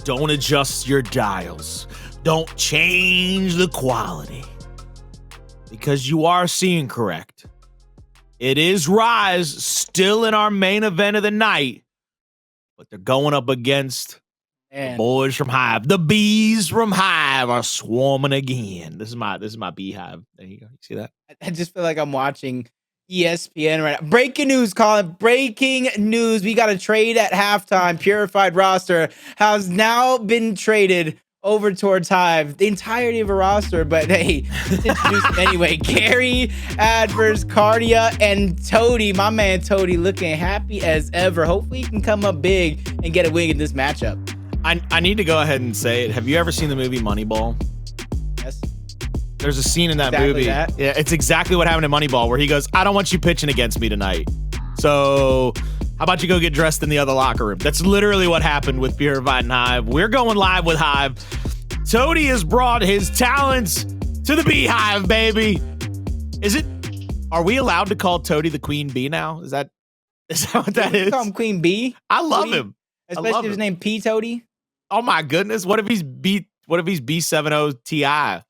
Don't adjust your dials. Don't change the quality. Because you are seeing correct. It is Rise still in our main event of the night. But they're going up against the boys from Hive. The bees from Hive are swarming again. This is my beehive. There you go. You see that? I just feel like I'm watching ESPN right now. Breaking news, Colin. Breaking news. We got a trade at halftime. Purified roster has now been traded over towards Hive. The entirety of a roster, but hey, let's introduce them anyway. Gary, Addvers, Kardia, and Toti. My man Toti looking happy as ever. Hopefully he can come up big and get a win in this matchup. I need to go ahead and say it. Have you ever seen the movie Moneyball? Yes. There's a scene in that movie. Yeah, it's exactly what happened in Moneyball, where he goes, I don't want you pitching against me tonight. So how about you go get dressed in the other locker room? That's literally what happened with Purified and Hive. We're going live with Hive. Toti has brought his talents to the beehive, baby. Are we allowed to call Toti the queen bee now? Is that what that is? Call him Queen Bee. I love him. Especially if his name P Toti. Oh my goodness. What if he's B70 Ti? I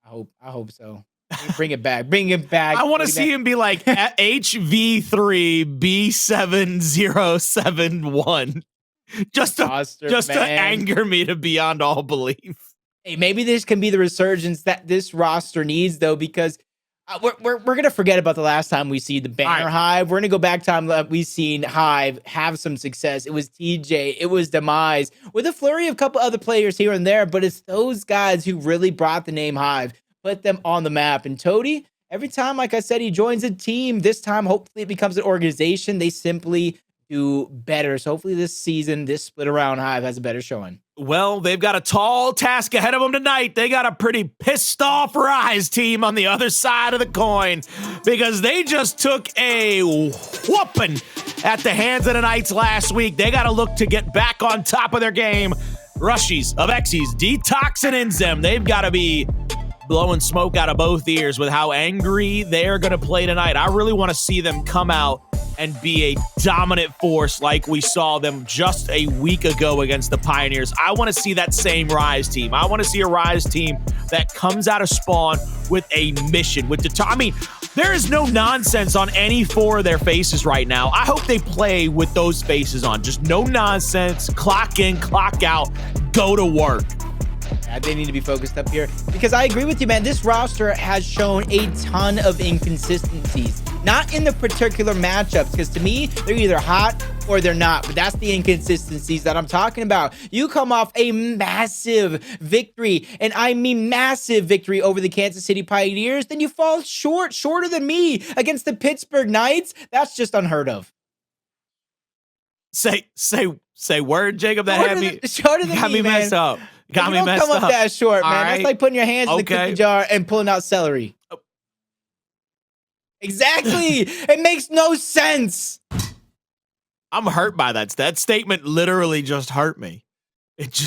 hope so. Bring it back. Bring it back. I want to see him be like HV3B7071. Just to anger me to beyond all belief. Hey, maybe this can be the resurgence that this roster needs, though, because we're gonna forget about the last time we see the banner Hive. We're gonna go back time we've seen Hive have some success. It was TJ, it was Demise, with a flurry of a couple other players here and there, but it's those guys who really brought the name Hive, put them on the map. And Toti, every time, like I said, he joins a team, this time hopefully it becomes an organization. They simply do better. So hopefully this season, this split around Hive has a better showing. Well, they've got a tall task ahead of them tonight. They got a pretty pissed off Rise team on the other side of the coin, because they just took a whooping at the hands of the Knights last week. They got to look to get back on top of their game. Rushiez, Avexys, DeToX, and INZEM, they've got to be blowing smoke out of both ears with how angry they're going to play tonight. I really want to see them come out and be a dominant force like we saw them just a week ago against the Pioneers. I want to see that same Rise team. I want to see a Rise team that comes out of spawn with a mission. I mean, there is no nonsense on any four of their faces right now. I hope they play with those faces on. Just no nonsense. Clock in, clock out, go to work. Yeah, they need to be focused up here, because I agree with you, man. This roster has shown a ton of inconsistencies. Not in the particular matchups, because to me, they're either hot or they're not. But that's the inconsistencies that I'm talking about. You come off a massive victory, and I mean massive victory over the Kansas City Pioneers, then you fall shorter than me against the Pittsburgh Knights. That's just unheard of. Say word, Jacob. That had me got me messed up. Got me messed up. Come up that short, man. That's like putting your hands in the cookie jar and pulling out celery. Exactly. It makes no sense. I'm hurt by that. That statement literally just hurt me. It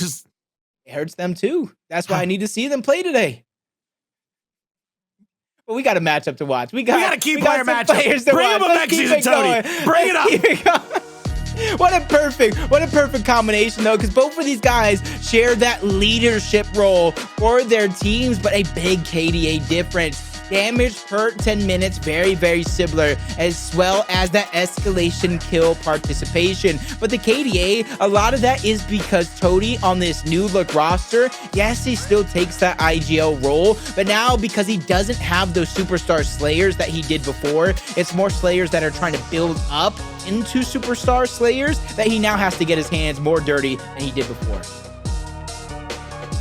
hurts them too. That's why I need to see them play today. But we got a matchup to watch. We got to keep playing matchups. Bring up Avexys and Toti. Bring it up. What a perfect combination, though, because both of these guys share that leadership role for their teams, but a big KDA difference. Damage per 10 minutes, very, very similar, as well as that escalation kill participation. But the KDA, a lot of that is because Toti on this new look roster, yes, he still takes that IGL role, but now because he doesn't have those superstar slayers that he did before, it's more slayers that are trying to build up into superstar slayers that he now has to get his hands more dirty than he did before.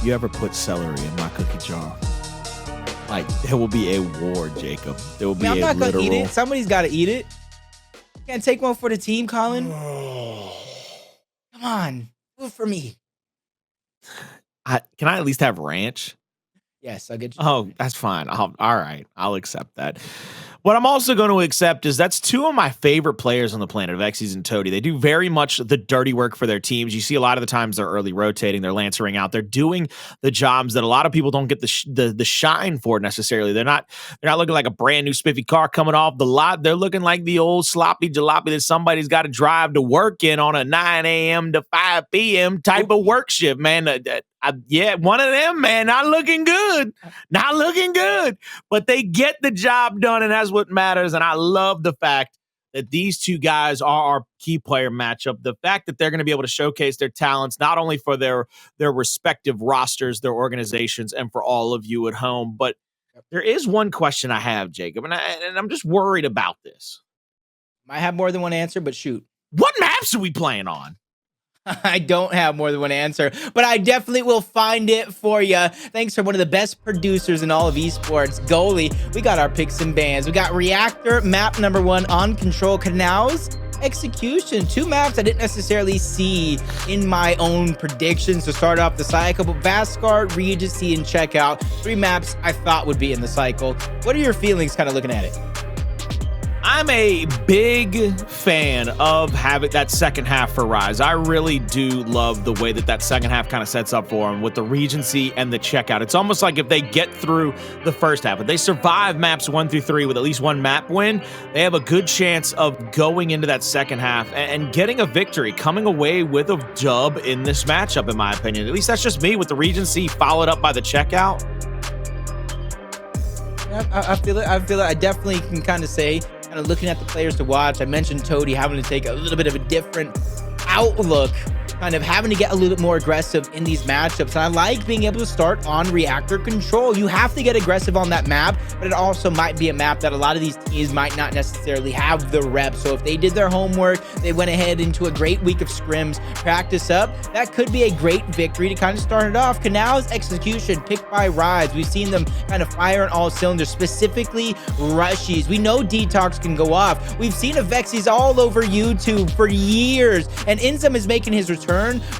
You ever put celery in my cookie jar? Like, there will be a war, Jacob. There will be a literal... I'm not gonna eat it. Somebody's got to eat it. You can't take one for the team, Colin. Come on, do it for me. Can I at least have ranch? Yes, I'll get you. Oh, that's fine. All right, I'll accept that. What I'm also going to accept is that's two of my favorite players on the planet, Avexys and Toti. They do very much the dirty work for their teams. You see a lot of the times they're early rotating, they're lancering out, they're doing the jobs that a lot of people don't get the shine for necessarily. They're not looking like a brand new spiffy car coming off the lot. They're looking like the old sloppy jalopy that somebody's got to drive to work in on a 9 a.m. to 5 p.m. type of work shift, man. Yeah, one of them, man, not looking good. Not looking good. But they get the job done, and that's what matters. And I love the fact that these two guys are our key player matchup. The fact that they're going to be able to showcase their talents, not only for their respective rosters, their organizations, and for all of you at home. But there is one question I have, Jacob, and I'm just worried about this. Might have more than one answer, but shoot. What maps are we playing on? I don't have more than one answer, but I definitely will find it for you. Thanks for one of the best producers in all of esports, Goalie. We got our picks and bans. We got Reactor, map number 1 on Control, Canals, Execution. 2 maps I didn't necessarily see in my own predictions to start off the cycle, but Vasgar, Regency, and Checkout. 3 maps I thought would be in the cycle. What are your feelings kind of looking at it? I'm a big fan of having that second half for Rise. I really do love the way that second half kind of sets up for them with the Regency and the Checkout. It's almost like if they get through the first half, if they survive maps 1 through 3 with at least 1 map win, they have a good chance of going into that second half and getting a victory, coming away with a dub in this matchup, in my opinion. At least that's just me, with the Regency followed up by the Checkout. I feel it. I definitely can kind of say, kind of looking at the players to watch, I mentioned Toti having to take a little bit of a different outlook, kind of having to get a little bit more aggressive in these matchups. And I like being able to start on Reactor Control. You have to get aggressive on that map, but it also might be a map that a lot of these teams might not necessarily have the reps. So if they did their homework, they went ahead into a great week of scrims, practice up, that could be a great victory to kind of start it off. Canals, Execution, picked by Rise. We've seen them kind of fire on all cylinders, specifically Rushiez. We know DeToX can go off. We've seen Avexys all over YouTube for years, and INZEM is making his return,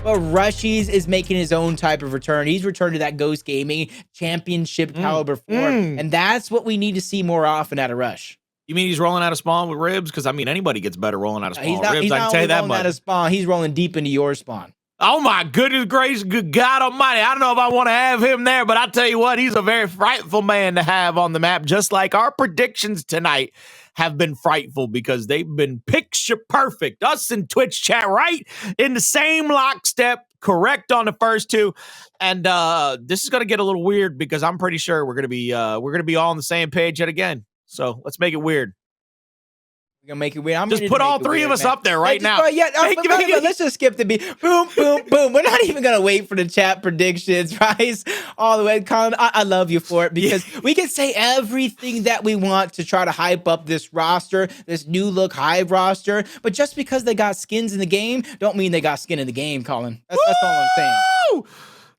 but Rushiez is making his own type of return. He's returned to that Ghost Gaming championship caliber form, and that's what we need to see more often out of Rush. You mean he's rolling out of spawn with ribs? Because, I mean, anybody gets better rolling out of spawn He's with ribs. I can tell you that much. Out of spawn, he's rolling deep into your spawn. Oh, my goodness gracious, good God almighty. I don't know if I want to have him there, but I'll tell you what, he's a very frightful man to have on the map, just like our predictions tonight have been frightful because they've been picture perfect. Us and Twitch chat right in the same lockstep, correct on the first 2. And this is going to get a little weird because I'm pretty sure we're going to be all on the same page yet again. So let's make it weird. We're gonna make it weird. I'm just put all 3 of us up there right now. Let's just skip the beat. Boom, boom, boom. We're not even gonna wait for the chat predictions, right? All the way. Colin, I love you for it because we can say everything that we want to try to hype up this roster, this new look Hive roster. But just because they got skins in the game, don't mean they got skin in the game, Colin. That's all I'm saying.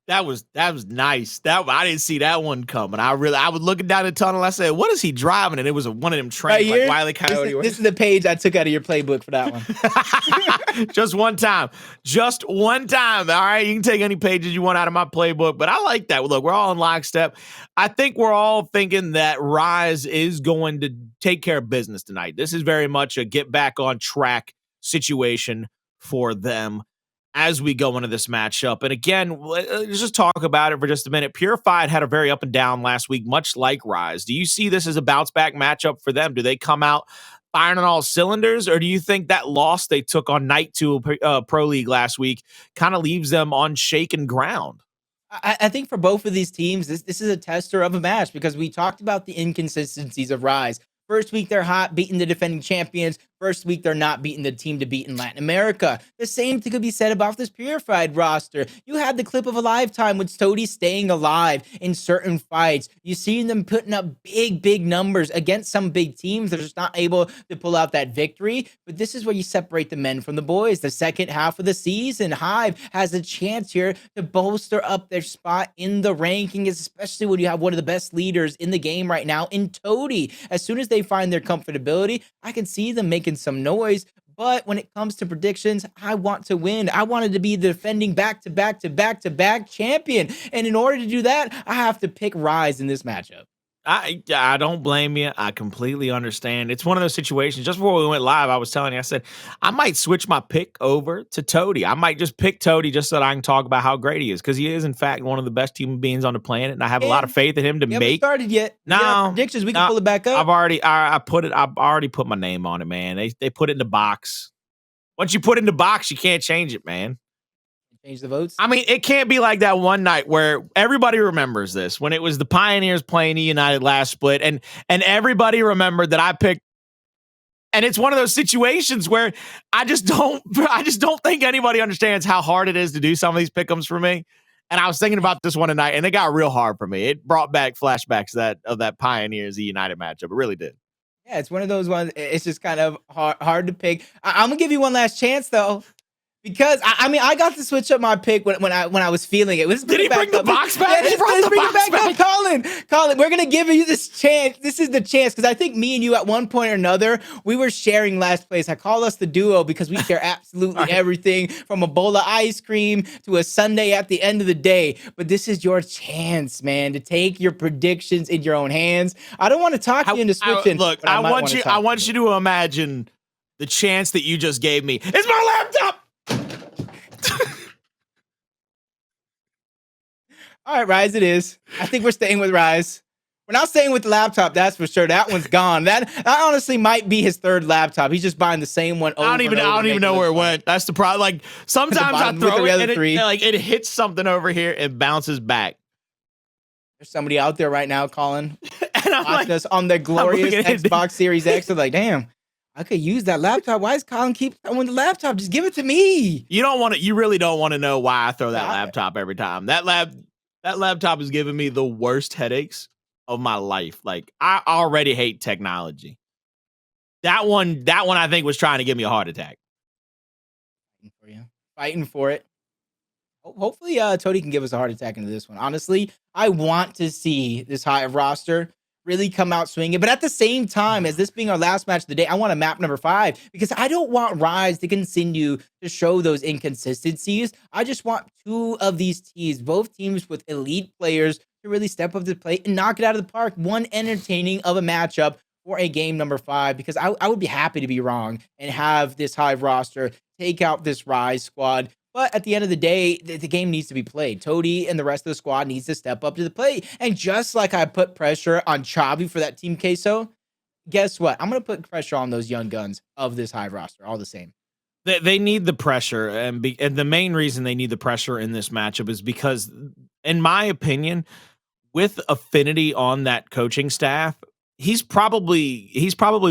That was nice. I didn't see that one coming. I was looking down the tunnel. I said, "What is he driving?" And it was one of them trains, right, like Wile E. Coyote. This is the page I took out of your playbook for that one. Just one time. All right, you can take any pages you want out of my playbook, but I like that. Look, we're all in lockstep. I think we're all thinking that Rise is going to take care of business tonight. This is very much a get back on track situation for them as we go into this matchup. And again, let's just talk about it for just a minute. Purified had a very up and down last week, much like Rise. Do you see this as a bounce back matchup for them? Do they come out firing on all cylinders, or do you think that loss they took on Night 2 Pro League last week kind of leaves them on shaken ground? I think for both of these teams, this is a tester of a match because we talked about the inconsistencies of Rise. First week, they're hot, beating the defending champions. First week, they're not beating the team to beat in Latin America. The same thing could be said about this Purified roster. You had the clip of a lifetime with Toti staying alive in certain fights. You see them putting up big numbers against some big teams. They're just not able to pull out that victory. But this is where you separate the men from the boys. The second half of the season, Hive has a chance here to bolster up their spot in the rankings, especially when you have one of the best leaders in the game right now in Toti. As soon as they find their comfortability, I can see them making some noise. But when it comes to predictions, I want to win. I wanted to be the defending back-to-back champion. And in order to do that, I have to pick Rise in this matchup. I don't blame you. I completely understand. It's one of those situations. Just before we went live, I was telling you, I said, I might switch my pick over to Toti. I might just pick Toti just so that I can talk about how great he is, because he is, in fact, one of the best human beings on the planet, and I have a lot of faith in him to we haven't make. started yet. No, predictions. We can pull it back up. I've already put my name on it, man. They put it in the box. Once you put it in the box, you can't change it, man. Change the votes. I mean, it can't be like that one night where everybody remembers this, when it was the Pioneers playing the United last split, and everybody remembered that I picked. And it's one of those situations where I just don't think anybody understands how hard it is to do some of these pick'ems for me. And I was thinking about this one tonight, and it got real hard for me. It brought back flashbacks of that Pioneers United matchup. It really did. Yeah, it's one of those ones. It's just kind of hard to pick. I'm gonna give you one last chance though. Because I mean, I got to switch up my pick when I was feeling it. Did he bring the box back? Yeah, let's bring it back up. Colin, we're gonna give you this chance. This is the chance, because I think me and you at one point or another, we were sharing last place. I call us the duo because we share absolutely everything, from a bowl of ice cream to a sundae at the end of the day. But this is your chance, man, to take your predictions in your own hands. I don't want to talk you into switching. Look, I want you to imagine the chance that you just gave me. It's my laptop. All right, Rise, it is. I think we're staying with Rise. We're not staying with the laptop, that's for sure. That one's gone. That honestly might be his third laptop. He's just buying the same one over I don't even know where it went. That's the problem. Like, sometimes I throw it and it hits something over here and bounces back. There's somebody out there right now, Colin, and I'm watching us on their glorious Xbox Series X. They're like, damn, I could use that laptop. Why does Colin keep throwing the laptop? Just give it to me. You really don't want to know why I throw that laptop every time. That laptop is giving me the worst headaches of my life. Like, I already hate technology. That one I think was trying to give me a heart attack. Fighting for it. Hopefully, Toti can give us a heart attack into this one. Honestly, I want to see this Hive roster really come out swinging. But at the same time, as this being our last match of the day, I want a map number 5, because I don't want Rise to continue to show those inconsistencies. I just want 2 of these teams, both teams with elite players, to really step up to the plate and knock it out of the park. One entertaining of a matchup for a game number 5, because I would be happy to be wrong and have this Hive roster take out this Rise squad. But at the end of the day, the game needs to be played. Toti and the rest of the squad needs to step up to the plate. And just like I put pressure on Chavi for that Team Queso, guess what? I'm going to put pressure on those young guns of this Hive roster, all the same. They need the pressure, and the main reason they need the pressure in this matchup is because, in my opinion, with Affinity on that coaching staff, he's probably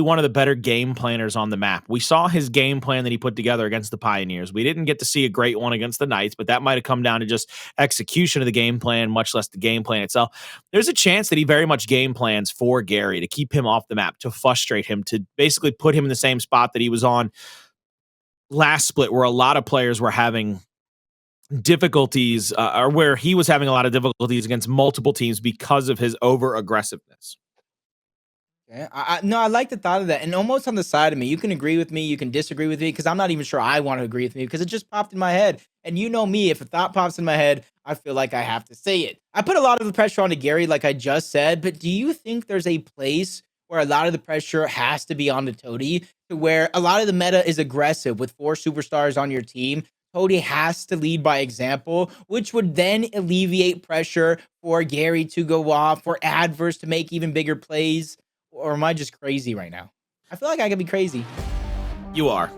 one of the better game planners on the map. We saw his game plan that he put together against the Pioneers. We didn't get to see a great one against the Knights, but that might have come down to just execution of the game plan, much less the game plan itself. There's a chance that he very much game plans for Gary to keep him off the map, to frustrate him, to basically put him in the same spot that he was on last split, where a lot of players were having difficulties, or where he was having a lot of difficulties against multiple teams because of his over aggressiveness. Yeah, no, I like the thought of that. And almost on the side of me, you can agree with me, you can disagree with me, because I'm not even sure I want to agree with me, because it just popped in my head. And you know me, if a thought pops in my head, I feel like I have to say it. I put a lot of the pressure onto Gary, like I just said, but do you think there's a place where a lot of the pressure has to be on the Toti, to where a lot of the meta is aggressive with 4 superstars on your team? Toti has to lead by example, which would then alleviate pressure for Gary to go off, for Addvers to make even bigger plays. Or am I just crazy right now? I feel like I could be crazy. You are.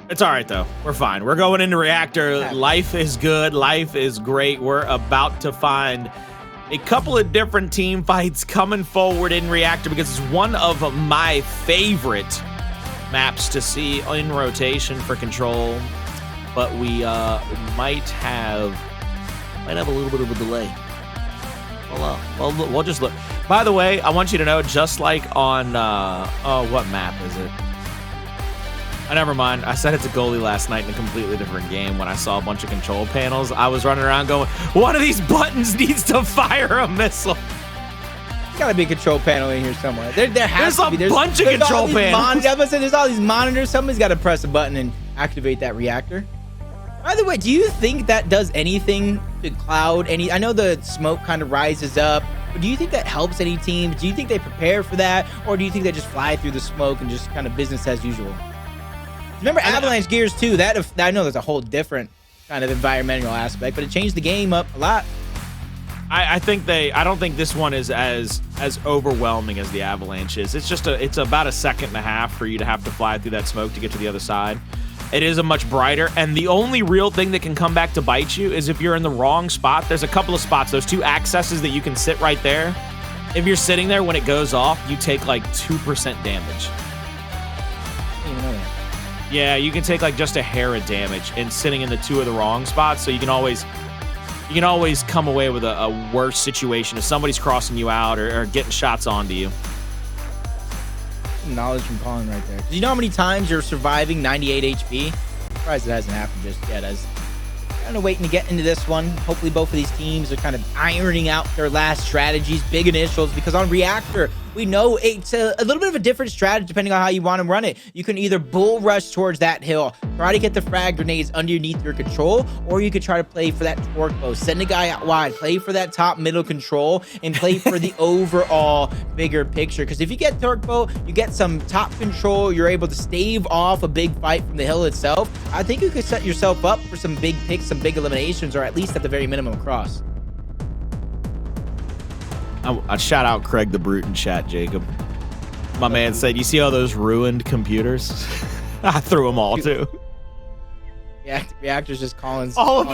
It's all right, though. We're fine. We're going into Reactor. Yeah. Life is good. Life is great. We're about to find a couple of different team fights coming forward in Reactor, because it's one of my favorite maps to see in rotation for Control. But we might have a little bit of a delay. Well, we'll just look. By the way, I want you to know, just like on, what map is it? Never mind. I said it's a goalie last night in a completely different game. When I saw a bunch of control panels, I was running around going, one of these buttons needs to fire a missile. There's gotta be a control panel in here somewhere. There has to be. There's a bunch of control panels. I was saying, there's all these monitors. Somebody's got to press a button and activate that reactor. By the way, do you think that does anything to cloud any? I know the smoke kind of rises up But do you think that helps any team? Do you think they prepare for that? Or do you think they just fly through the smoke and just kind of business as usual? Remember Avalanche Gears too? I know there's a whole different kind of environmental aspect, but it changed the game up a lot. I don't think this one is as overwhelming as the Avalanche is. It's about a second and a half for you to have to fly through that smoke to get to the other side. It is a much brighter, and the only real thing that can come back to bite you is if you're in the wrong spot. There's a couple of spots, those two accesses that you can sit right there. If you're sitting there when it goes off, you take like 2% damage. I didn't even know that. Yeah, you can take like just a hair of damage and sitting in the two of the wrong spots, so you can always come away with a worse situation if somebody's crossing you out or getting shots onto you. Knowledge from Colin right there. Do you know how many times you're surviving 98 HP? I'm surprised it hasn't happened just yet. As kind of waiting to get into this one. Hopefully both of these teams are kind of ironing out their last strategies, big initials, because on Reactor, we know it's a little bit of a different strategy depending on how you want to run it. You can either bull rush towards that hill, try to get the frag grenades underneath your control, or you could try to play for that torque bow, send a guy out wide, play for that top middle control, and play for the overall bigger picture. Because if you get torque bow, you get some top control, you're able to stave off a big fight from the hill itself. I think you could set yourself up for some big picks, some big eliminations, or at least at the very minimum cross. I'd shout out Craig the Brute in chat, Jacob. My man said, you see all those ruined computers? I threw them all too. Reactor's just calling all of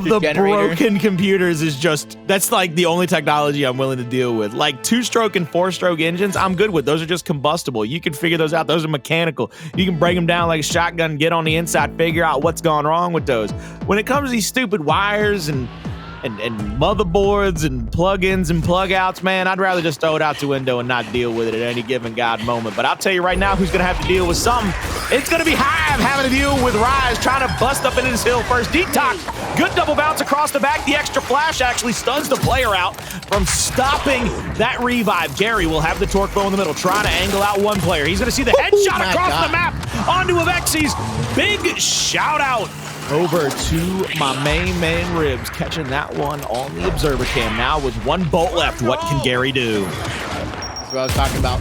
the broken computers is just, that's like the only technology I'm willing to deal with. Like 2-stroke and 4-stroke engines, I'm good with. Those are just combustible. You can figure those out. Those are mechanical. You can break them down like a shotgun, get on the inside, figure out what's gone wrong with those. When it comes to these stupid wires and motherboards and plugins and plug outs, man, I'd rather just throw it out the window and not deal with it at any given god moment. But I'll tell you right now who's gonna have to deal with something. It's gonna be Hive having to deal with Rise trying to bust up into this hill first. DeToX, good double bounce across the back. The extra flash actually stuns the player out from stopping that revive. Gary will have the torque bow in the middle, trying to angle out one player. He's gonna see the headshot across the map onto Avexys. Big shout out over to my main man Ribs, catching that one on the observer cam. Now with one bolt left, what can Gary do? That's what I was talking about.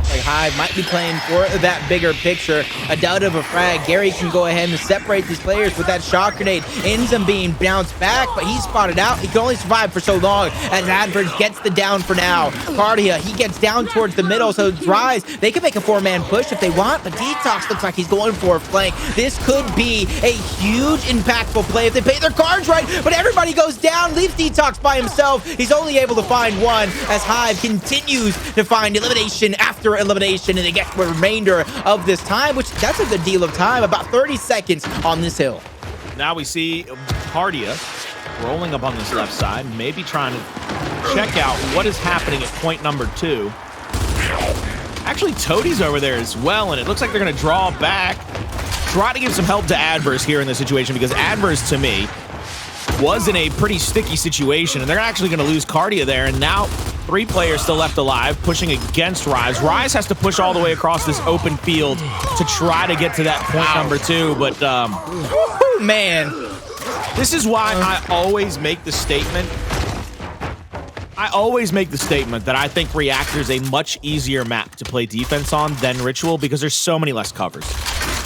Looks like Hive might be playing for that bigger picture. A doubt of a frag. Gary can go ahead and separate these players with that shock grenade. INZEM being bounced back, but he's spotted out. He can only survive for so long as Addvers gets the down for now. Kardia, he gets down towards the middle, so Rise, they can make a 4-man push if they want, but DeToX looks like he's going for a flank. This could be a huge impactful play if they play their cards right, but everybody goes down, leaves DeToX by himself. He's only able to find one as Hive continues to find elimination after elimination, and they get the remainder of this time, which that's a good deal of time, about 30 seconds on this hill. Now we see Kardia rolling up on this left side, maybe trying to check out what is happening at point number 2. Actually, Toti's over there as well, and it looks like they're going to draw back, try to give some help to Addvers here in this situation, because Addvers, to me, was in a pretty sticky situation, and they're actually going to lose Kardia there, and now 3 players still left alive, pushing against Rise. Rise has to push all the way across this open field to try to get to that point number 2, but man, this is why I always make the statement. That I think Reactor is a much easier map to play defense on than Ritual because there's so many less covers.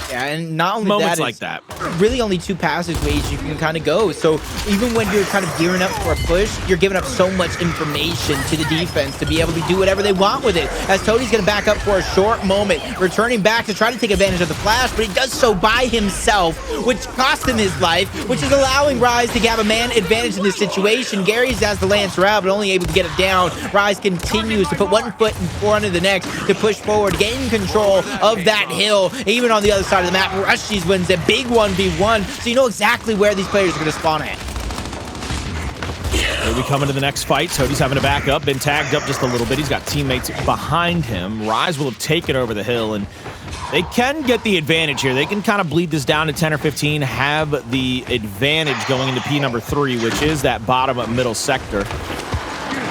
Yeah, and not only moments that, like that, really only 2 passageways you can kind of go. So even when you're kind of gearing up for a push, you're giving up so much information to the defense to be able to do whatever they want with it. As Toti's going to back up for a short moment, returning back to try to take advantage of the flash, but he does so by himself, which cost him his life, which is allowing Rise to have a man advantage in this situation. Gary's has the Lancer out, but only able to get it down. Rise continues to put one foot in front of the next to push forward, gain control of that hill, even on the other side of the map. Rushiez wins a big 1v1, so you know exactly where these players are going to spawn at. Here we come into the next fight. Toti's having to back up, been tagged up just a little bit. He's got teammates behind him. Rise will have taken over the hill, and they can get the advantage here. They can kind of bleed this down to 10 or 15, have the advantage going into P number 3, which is that bottom middle sector.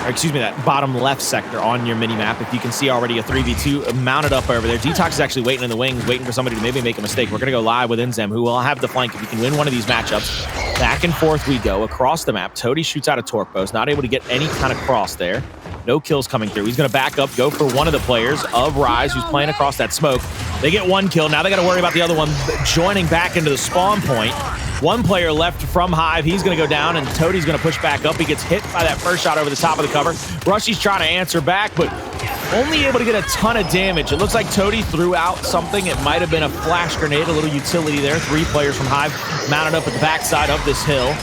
or excuse me, that bottom left sector on your mini-map. If you can see already a 3v2 mounted up over there. DeToX is actually waiting in the wings, waiting for somebody to maybe make a mistake. We're going to go live with INZEM, who will have the flank if you can win one of these matchups. Back and forth we go across the map. Toti shoots out a torque bow, not able to get any kind of cross there. No kills coming through. He's going to back up, go for one of the players of Rise, who's playing across that smoke. They get one kill. Now they got to worry about the other one joining back into the spawn point. One player left from Hive. He's going to go down, and Toti's going to push back up. He gets hit by that first shot over the top of the cover. Rushiez trying to answer back, but only able to get a ton of damage. It looks like Toti threw out something. It might have been a flash grenade, a little utility there. 3 players from Hive mounted up at the backside of this hill.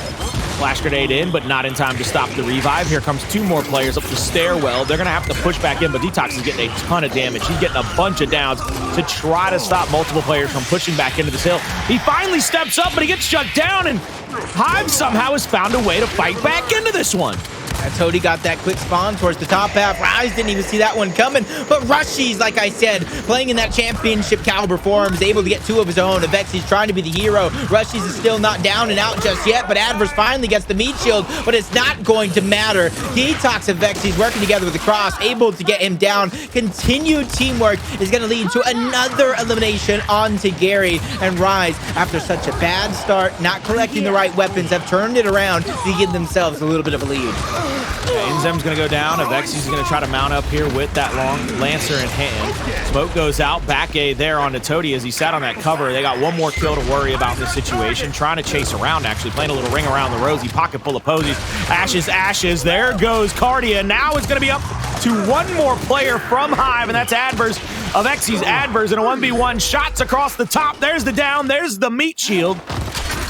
Flash grenade in, but not in time to stop the revive. Here comes 2 more players up the stairwell. They're going to have to push back in, but DeToX is getting a ton of damage. He's getting a bunch of downs to try to stop multiple players from pushing back into this hill. He finally steps up, but he gets shut down, and Hive somehow has found a way to fight back into this one. And Toti got that quick spawn towards the top half. Rise didn't even see that one coming. But Rushiez, like I said, playing in that championship caliber form, is able to get 2 of his own. Avexys trying to be the hero. Rushiez is still not down and out just yet, but Addvers finally gets the meat shield, but it's not going to matter. DeToX Avexys working together with the cross, able to get him down. Continued teamwork is going to lead to another elimination onto Gary. And Rise, after such a bad start, not collecting the right weapons, have turned it around to give themselves a little bit of a lead. INZEM's going to go down. Avexys is going to try to mount up here with that long Lancer in hand. Smoke goes out. Back A there onto Toti as he sat on that cover. They got 1 more kill to worry about in this situation. Trying to chase around, actually. Playing a little ring around the rosy. Pocket full of posies. Ashes, ashes. There goes Kardia. Now it's going to be up to 1 more player from Hive, and that's Addvers. Avexys, Addvers in a 1v1. Shots across the top. There's the down. There's the meat shield.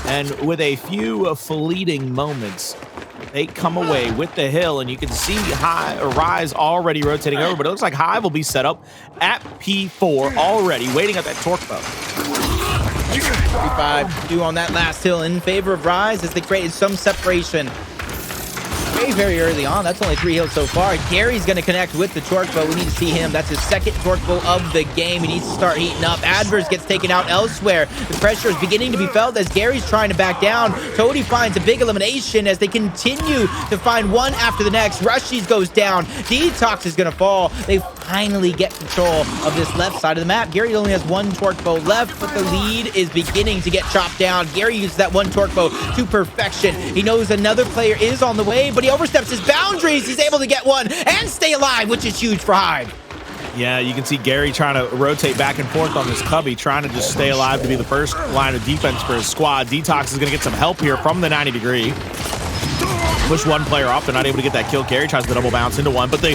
And with a few fleeting moments, they come away with the hill, and you can see Rise already rotating over, but it looks like Hive will be set up at P4 already, waiting at that torque bow. 3-5-2 on that last hill in favor of Rise as they created some separation. Very early on. That's only 3 hills so far. Gary's going to connect with the torque bow. We need to see him. That's his 2nd torque bow of the game. He needs to start heating up. Addvers gets taken out elsewhere. The pressure is beginning to be felt as Gary's trying to back down. Toti finds a big elimination as they continue to find one after the next. Rushiez goes down. DeToX is going to fall. They finally get control of this left side of the map. Gary only has 1 torque bow left, but the lead is beginning to get chopped down. Gary uses that 1 torque bow to perfection. He knows another player is on the way, but he oversteps his boundaries. He's able to get 1 and stay alive, which is huge for Hive. Yeah, you can see Gary trying to rotate back and forth on this cubby, trying to just stay alive to be the first line of defense for his squad. DeToX is going to get some help here from the 90 degree. Push 1 player off. They're not able to get that kill. Gary tries to double bounce into 1, but the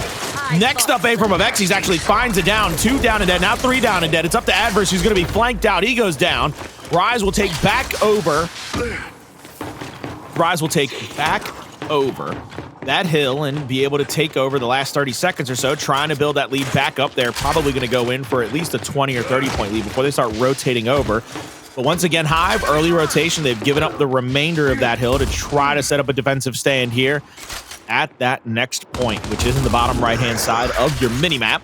next up A from Avexys actually finds it down. 2 down and dead. Now 3 down and dead. It's up to Addvers, who's going to be flanked out. He goes down. Rise will take back over. Rise will take back over that hill and be able to take over the last 30 seconds or so, trying to build that lead back up there. Probably going to go in for at least a 20 or 30 point lead before they start rotating over. But once again, Hive, early rotation. They've given up the remainder of that hill to try to set up a defensive stand here at that next point, which is in the bottom right-hand side of your mini-map.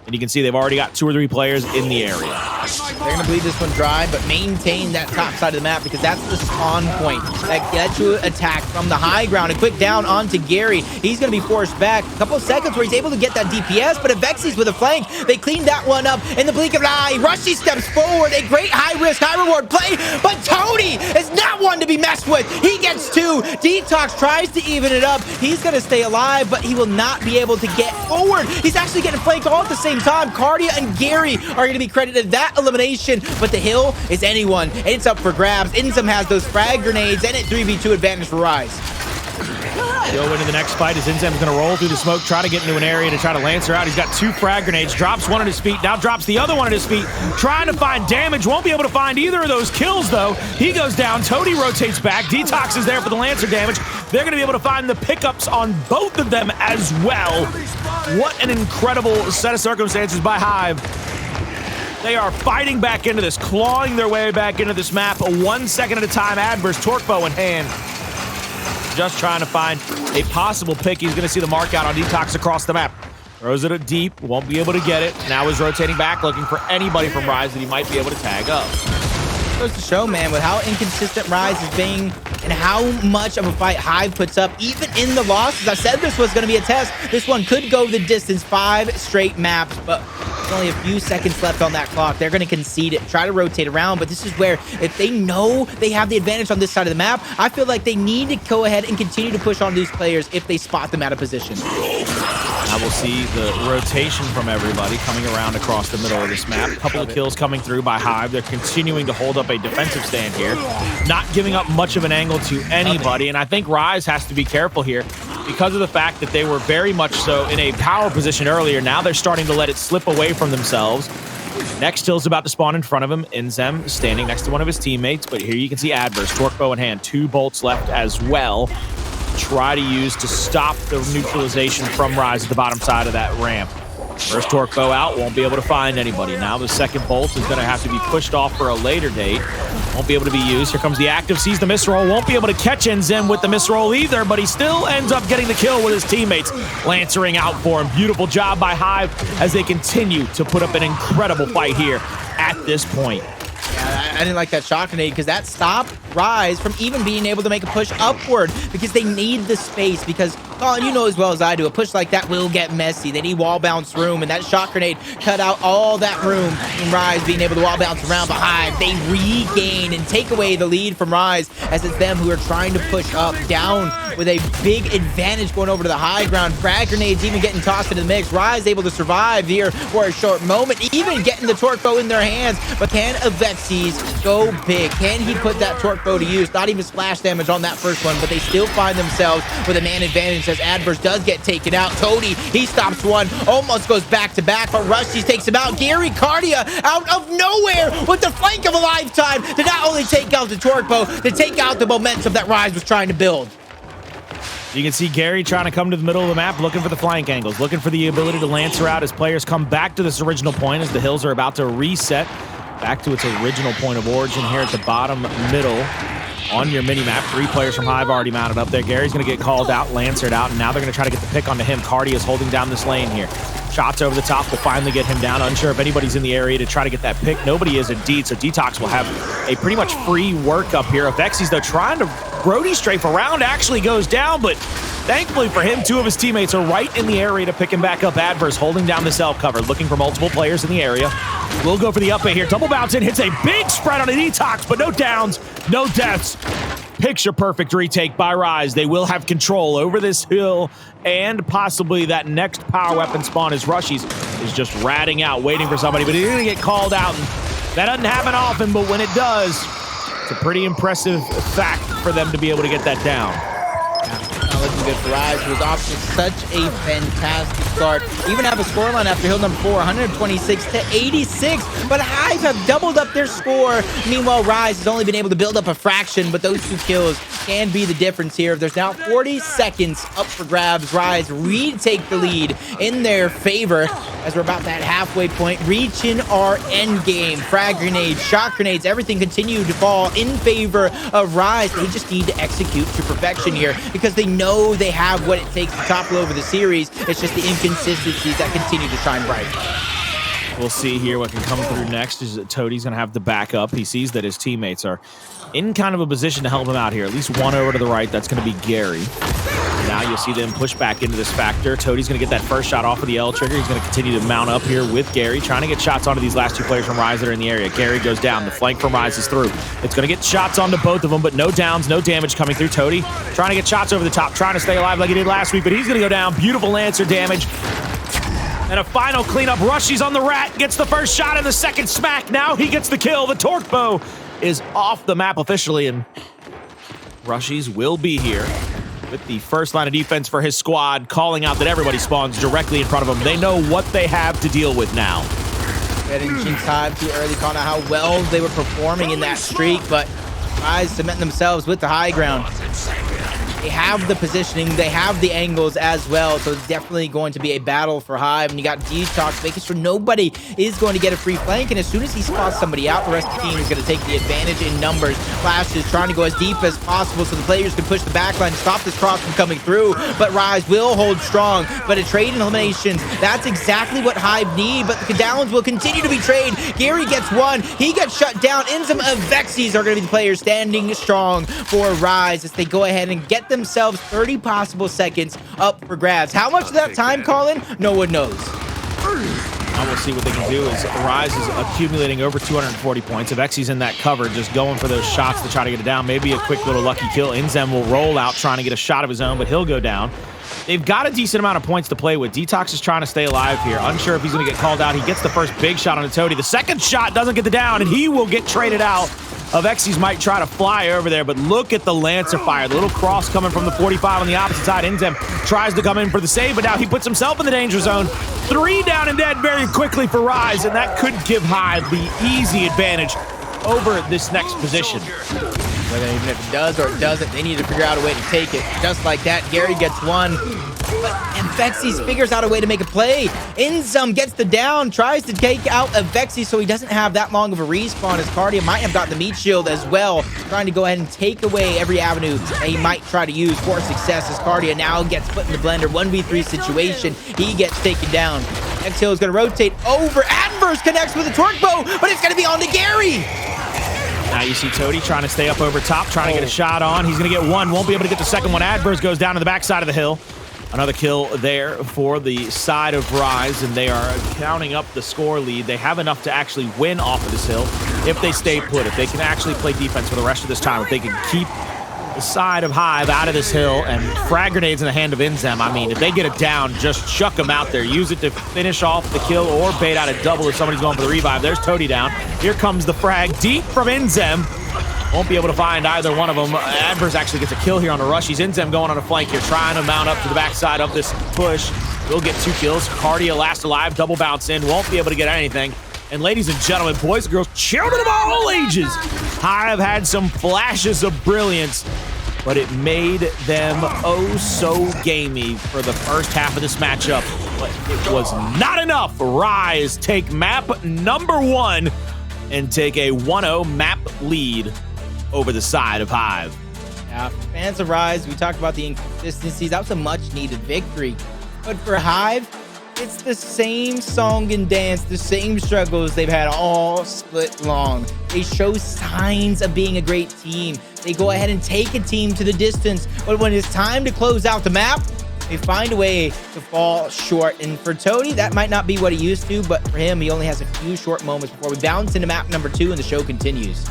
And you can see they've already got 2 or 3 players in the area. They're going to bleed this one dry, but maintain that top side of the map because that's the spawn point that gets you attack from the high ground. A quick down onto Gary. He's going to be forced back. A couple of seconds where he's able to get that DPS, but Avexys with a flank. They cleaned that one up in the blink of an eye. Rushiez steps forward. A great high-risk, high-reward play, but Toti is not one to be messed with. He gets 2. DeToX tries to even it up. He's going to stay alive, but he will not be able to get forward. He's actually getting flanked all at the same time. Kardia and Gary are going to be credited that elimination, but the hill is anyone, and it's up for grabs. INZEM has those frag grenades, and it 3v2 advantage for Rise. Go into the next fight as INZEM's going to roll through the smoke, try to get into an area to try to Lancer out. He's got 2 frag grenades, drops 1 at his feet, now drops the other one at his feet, trying to find damage. Won't be able to find either of those kills, though. He goes down. Toti rotates back. DeToX is there for the Lancer damage. They're going to be able to find the pickups on both of them as well. What an incredible set of circumstances by Hive. They are fighting back into this, clawing their way back into this map 1 second at a time. Addvers, torque bow in hand. Just trying to find a possible pick. He's going to see the mark out on DeToX across the map. Throws it deep, won't be able to get it. Now is rotating back, looking for anybody from Rise that he might be able to tag up. Goes to show, man, with how inconsistent Rise is being, and how much of a fight Hive puts up, even in the losses. I said this was going to be a test. This one could go the distance, 5 straight maps, but there's only a few seconds left on that clock. They're going to concede it, try to rotate around, but this is where, if they know they have the advantage on this side of the map, I feel like they need to go ahead and continue to push on these players if they spot them out of position. I will see the rotation from everybody coming around across the middle of this map. A couple of kills coming through by Hive. They're continuing to hold up a defensive stand here, not giving up much of an angle to anybody. And I think Rise has to be careful here because of the fact that they were very much so in a power position earlier. Now they're starting to let it slip away from themselves. Next kill's about to spawn in front of him. INZEM standing next to one of his teammates, but here you can see Addvers, torque bow in hand, 2 bolts left as well. Try to use to stop the neutralization from Rise at the bottom side of that ramp. First torque bow out, won't be able to find anybody. Now the second bolt is going to have to be pushed off for a later date. Won't be able to be used. Here comes the active, sees the misroll. Won't be able to catch INZEM with the misroll either, but he still ends up getting the kill with his teammates lancering out for him. Beautiful job by Hive as they continue to put up an incredible fight here at this point. Yeah, I didn't like that shot grenade because that stopped Rise from even being able to make a push upward because they need the space. Because, Colin, you know as well as I do, a push like that will get messy. They need wall bounce room, and that shot grenade cut out all that room from Rise being able to wall bounce around behind. They regain and take away the lead from Rise as it's them who are trying to push up, down with a big advantage going over to the high ground. Frag grenades even getting tossed into the mix. Rise able to survive here for a short moment, even getting the torque bow in their hands. But can Avexys go big? Can he put that torque bow to use? Not even splash damage on that first one, but they still find themselves with a man advantage as Addvers does get taken out. Toti, he stops one, almost goes back to back, but Rushiez takes him out. Gary Kardia out of nowhere with the flank of a lifetime to not only take out the torque bow, to take out the momentum that Rise was trying to build. You can see Gary trying to come to the middle of the map, looking for the flank angles, looking for the ability to lancer out as players come back to this original point as the hills are about to reset back to its original point of origin here at the bottom middle on your mini-map. 3 players from Hive already mounted up there. Gary's going to get called out, lancered out, and now they're going to try to get the pick onto him. Kardia is holding down this lane here. Shots over the top will finally get him down. Unsure if anybody's in the area to try to get that pick. Nobody is indeed, so DeToX will have a pretty much free work up here. Avexys, though, trying to roadie strafe around, actually goes down, but thankfully for him, 2 of his teammates are right in the area to pick him back up. Addvers holding down this elf cover, looking for multiple players in the area. We'll go for the up A here. Double bounce in, hits a big spread on a DeToX, but no downs, no deaths. Picture perfect retake by Rise. They will have control over this hill and possibly that next power weapon spawn as Rushiez is just ratting out, waiting for somebody, but he's going to get called out. And that doesn't happen often, but when it does, it's a pretty impressive fact for them to be able to get that down. Not looking good for Rise, who was off to such a fantastic start. Even have a scoreline after hill number 4, 126 to 86. But Hive have doubled up their score. Meanwhile, Rise has only been able to build up a fraction, but those 2 kills can be the difference here. There's now 40 seconds up for grabs. Rise retake the lead in their favor as we're about that halfway point, reaching our end game. Frag grenades, shot grenades, everything continue to fall in favor of Rise. They just need to execute to perfection here because they know they have what it takes to topple over the series. It's just the inconsistencies that continue to shine bright. We'll see here what can come through next. Is that Toti's going to have the backup. He sees that his teammates are in kind of a position to help him out here. At least one over to the right. That's going to be Gary. Now you'll see them push back into this factor. Toti's going to get that first shot off of the L trigger. He's going to continue to mount up here with Gary, trying to get shots onto these last 2 players from Rise that are in the area. Gary goes down. The flank from Rise is through. It's going to get shots onto both of them, but no downs, no damage coming through. Toti trying to get shots over the top, trying to stay alive like he did last week, but he's going to go down. Beautiful Lancer damage. And a final cleanup. Rushiez on the rat, gets the first shot and the second smack. Now he gets the kill. The torque bow is off the map officially, and Rushiez will be here with the first line of defense for his squad, calling out that everybody spawns directly in front of them. They know what they have to deal with now. Getting Jinx Hive too early, calling out how well they were performing in that streak, but Rise cementing themselves with the high ground. They have the positioning, they have the angles as well, so it's definitely going to be a battle for Hive. And you got DeToX making sure nobody is going to get a free flank, and as soon as he spots somebody out, the rest of the team is going to take the advantage in numbers. Flash is trying to go as deep as possible so the players can push the backline and stop this cross from coming through, but Rise will hold strong. But a trade in eliminations, that's exactly what Hive need, but the Canals will continue to be trade. Gary gets one, he gets shut down. INZEM Avexys are going to be the players standing strong for Rise as they go ahead and get themselves 30 possible seconds up for grabs. How much of that time, Colin? No one knows. And we'll see what they can do as Rise is accumulating over 240 points. Avexys in that cover, just going for those shots to try to get it down. Maybe a quick little lucky kill. INZEM will roll out trying to get a shot of his own, but he'll go down. They've got a decent amount of points to play with. DeToX is trying to stay alive here. Unsure if he's going to get called out. He gets the first big shot on the Toti. The second shot doesn't get the down, and he will get traded out. Avexys might try to fly over there, but look at the Lancer fire. The little cross coming from the 45 on the opposite side. INZEM tries to come in for the save, but now he puts himself in the danger zone. 3 down and dead very quickly for Rise, and that could give Hive the easy advantage over this next position. Whether even if it does or it doesn't, they need to figure out a way to take it. Just like that, Gary gets one. But Avexys figures out a way to make a play. INZEM gets the down, tries to take out Avexys so he doesn't have that long of a respawn, as Kardia might have got the meat shield as well, trying to go ahead and take away every avenue that he might try to use for success, as Kardia now gets put in the blender. 1v3 situation, he gets taken down. Next hill is going to rotate over. Addvers connects with a torque bow, but it's going to be on to Gary. Now you see Toti trying to stay up over top, trying to get a shot on. He's going to get one, won't be able to get the second one. Addvers goes down to the backside of the hill. Another kill there for the side of Rise, and they are counting up the score lead. They have enough to actually win off of this hill if they stay put, if they can actually play defense for the rest of this time, if they can keep the side of Hive out of this hill, and frag grenades in the hand of INZEM. I mean, if they get it down, just chuck them out there. Use it to finish off the kill or bait out a double if somebody's going for the revive. There's Toti down. Here comes the frag deep from INZEM. Won't be able to find either one of them. Addvers actually gets a kill here on the Rushiez. INZEM going on a flank here, trying to mount up to the backside of this push. Will get 2 kills. Kardia last alive, double bounce in. Won't be able to get anything. And ladies and gentlemen, boys and girls, children of all ages, Hive had some flashes of brilliance, but it made them oh so gamey for the first half of this matchup. But it was not enough. Rise take map number 1 and take a 1-0 map lead over the side of Hive. Yeah, fans of Rise, we talked about the inconsistencies. That was a much-needed victory. But for Hive, it's the same song and dance, the same struggles they've had all split long. They show signs of being a great team. They go ahead and take a team to the distance. But when it's time to close out the map, they find a way to fall short. And for Toti, that might not be what he used to, but for him, he only has a few short moments before we bounce into map number 2 and the show continues.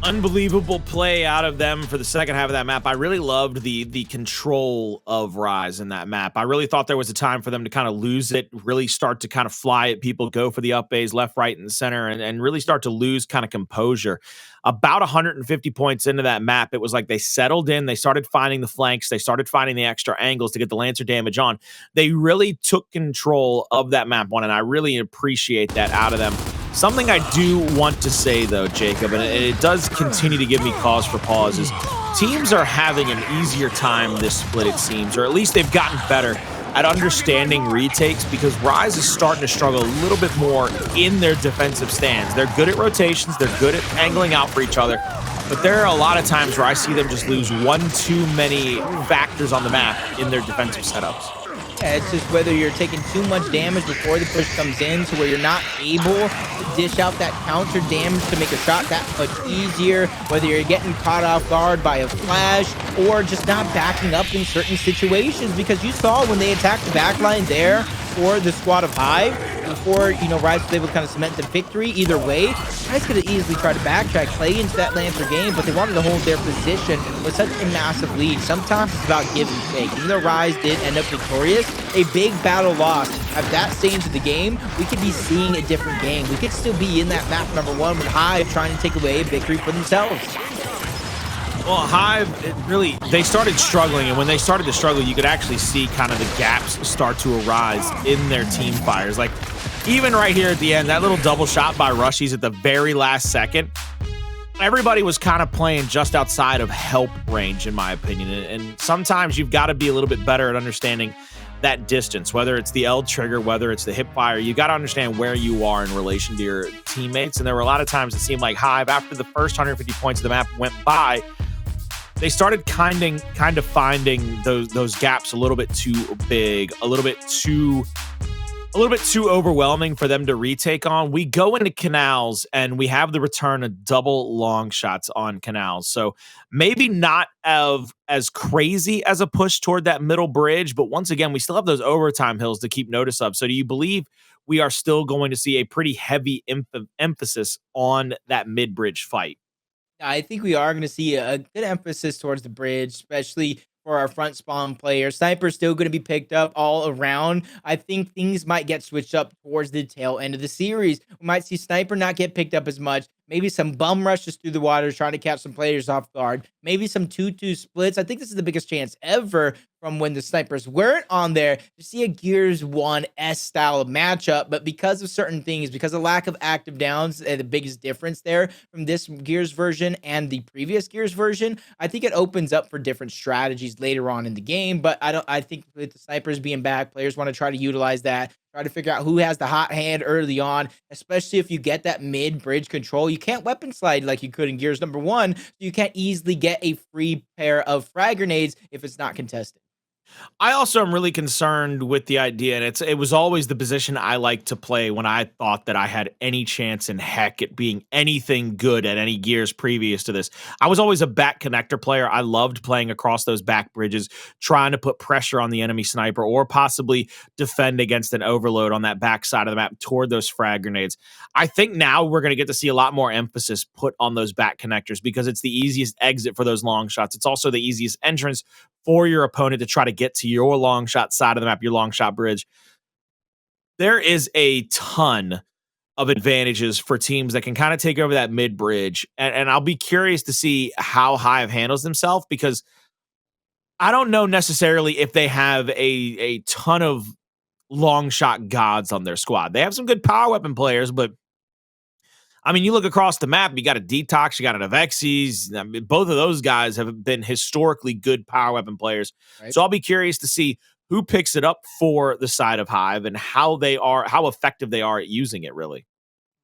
Unbelievable play out of them for the second half of that map. I really loved the control of Rise in that map. I really thought there was a time for them to kind of lose it, really start to kind of fly at people, go for the up A's left, right, and center, and really start to lose kind of composure. About 150 points into that map, it was like they settled in, they started finding the flanks, they started finding the extra angles to get the Lancer damage on. They really took control of that map one, and I really appreciate that out of them. Something I do want to say, though, Jacob, and it does continue to give me cause for pause, is teams are having an easier time this split, it seems, or at least they've gotten better at understanding retakes, because Rise is starting to struggle a little bit more in their defensive stands. They're good at rotations, they're good at angling out for each other, but there are a lot of times where I see them just lose one too many factors on the map in their defensive setups. Yeah, it's just whether you're taking too much damage before the push comes in to where you're not able to dish out that counter damage to make a shot that much easier, whether you're getting caught off guard by a flash or just not backing up in certain situations, because you saw when they attacked the backline there for the squad of Hive, before, you know, Rise was able to kind of cement the victory either way, Rise could have easily tried to backtrack, play into that Lancer game, but they wanted to hold their position with such a massive lead. Sometimes it's about give and take. Even though Rise did end up victorious, a big battle lost at that stage of the game, we could be seeing a different game. We could still be in that map number 1 with Hive trying to take away a victory for themselves. Well, Hive, they started struggling, and when they started to struggle, you could actually see kind of the gaps start to arise in their team fires. Like, even right here at the end, that little double shot by Rushiez at the very last second, everybody was kind of playing just outside of help range, in my opinion. And sometimes you've got to be a little bit better at understanding that distance, whether it's the L trigger, whether it's the hip fire. You got to understand where you are in relation to your teammates. And there were a lot of times it seemed like Hive, after the first 150 points of the map went by, they started kind of finding those gaps a little bit too big, a little bit too overwhelming for them to retake on. We go into Canals and we have the return of double long shots on Canals. So maybe not as crazy as a push toward that middle bridge, but once again, we still have those overtime hills to keep notice of. So do you believe we are still going to see a pretty heavy emphasis on that mid-bridge fight? I think we are going to see a good emphasis towards the bridge, especially for our front spawn players. Sniper's still going to be picked up all around. I think things might get switched up towards the tail end of the series. We might see Sniper not get picked up as much. Maybe some bum rushes through the waters trying to catch some players off guard. Maybe some 2-2 splits. I think this is the biggest chance ever from when the Snipers weren't on there to see a Gears 1 S style of matchup. But because of certain things, because of lack of active downs, the biggest difference there from this Gears version and the previous Gears version, I think it opens up for different strategies later on in the game. But I think with the Snipers being back, players want to try to utilize that. Try to figure out who has the hot hand early on, especially if you get that mid-bridge control. You can't weapon slide like you could in Gears number 1, so you can't easily get a free pair of frag grenades if it's not contested. I also am really concerned with the idea, and it was always the position I liked to play when I thought that I had any chance in heck at being anything good at any Gears previous to this. I was always a back connector player. I loved playing across those back bridges, trying to put pressure on the enemy sniper or possibly defend against an overload on that back side of the map toward those frag grenades. I think now we're going to get to see a lot more emphasis put on those back connectors because it's the easiest exit for those long shots. It's also the easiest entrance for your opponent to try to get to your long shot side of the map, your long shot bridge. There is a ton of advantages for teams that can kind of take over that mid bridge. And I'll be curious to see how Hive handles themselves because I don't know necessarily if they have a ton of long shot gods on their squad. They have some good power weapon players, but I mean, you look across the map, you got a DeToX, you got an Avexys. I mean, both of those guys have been historically good power weapon players. Right. So I'll be curious to see who picks it up for the side of Hive and how effective they are at using it, really.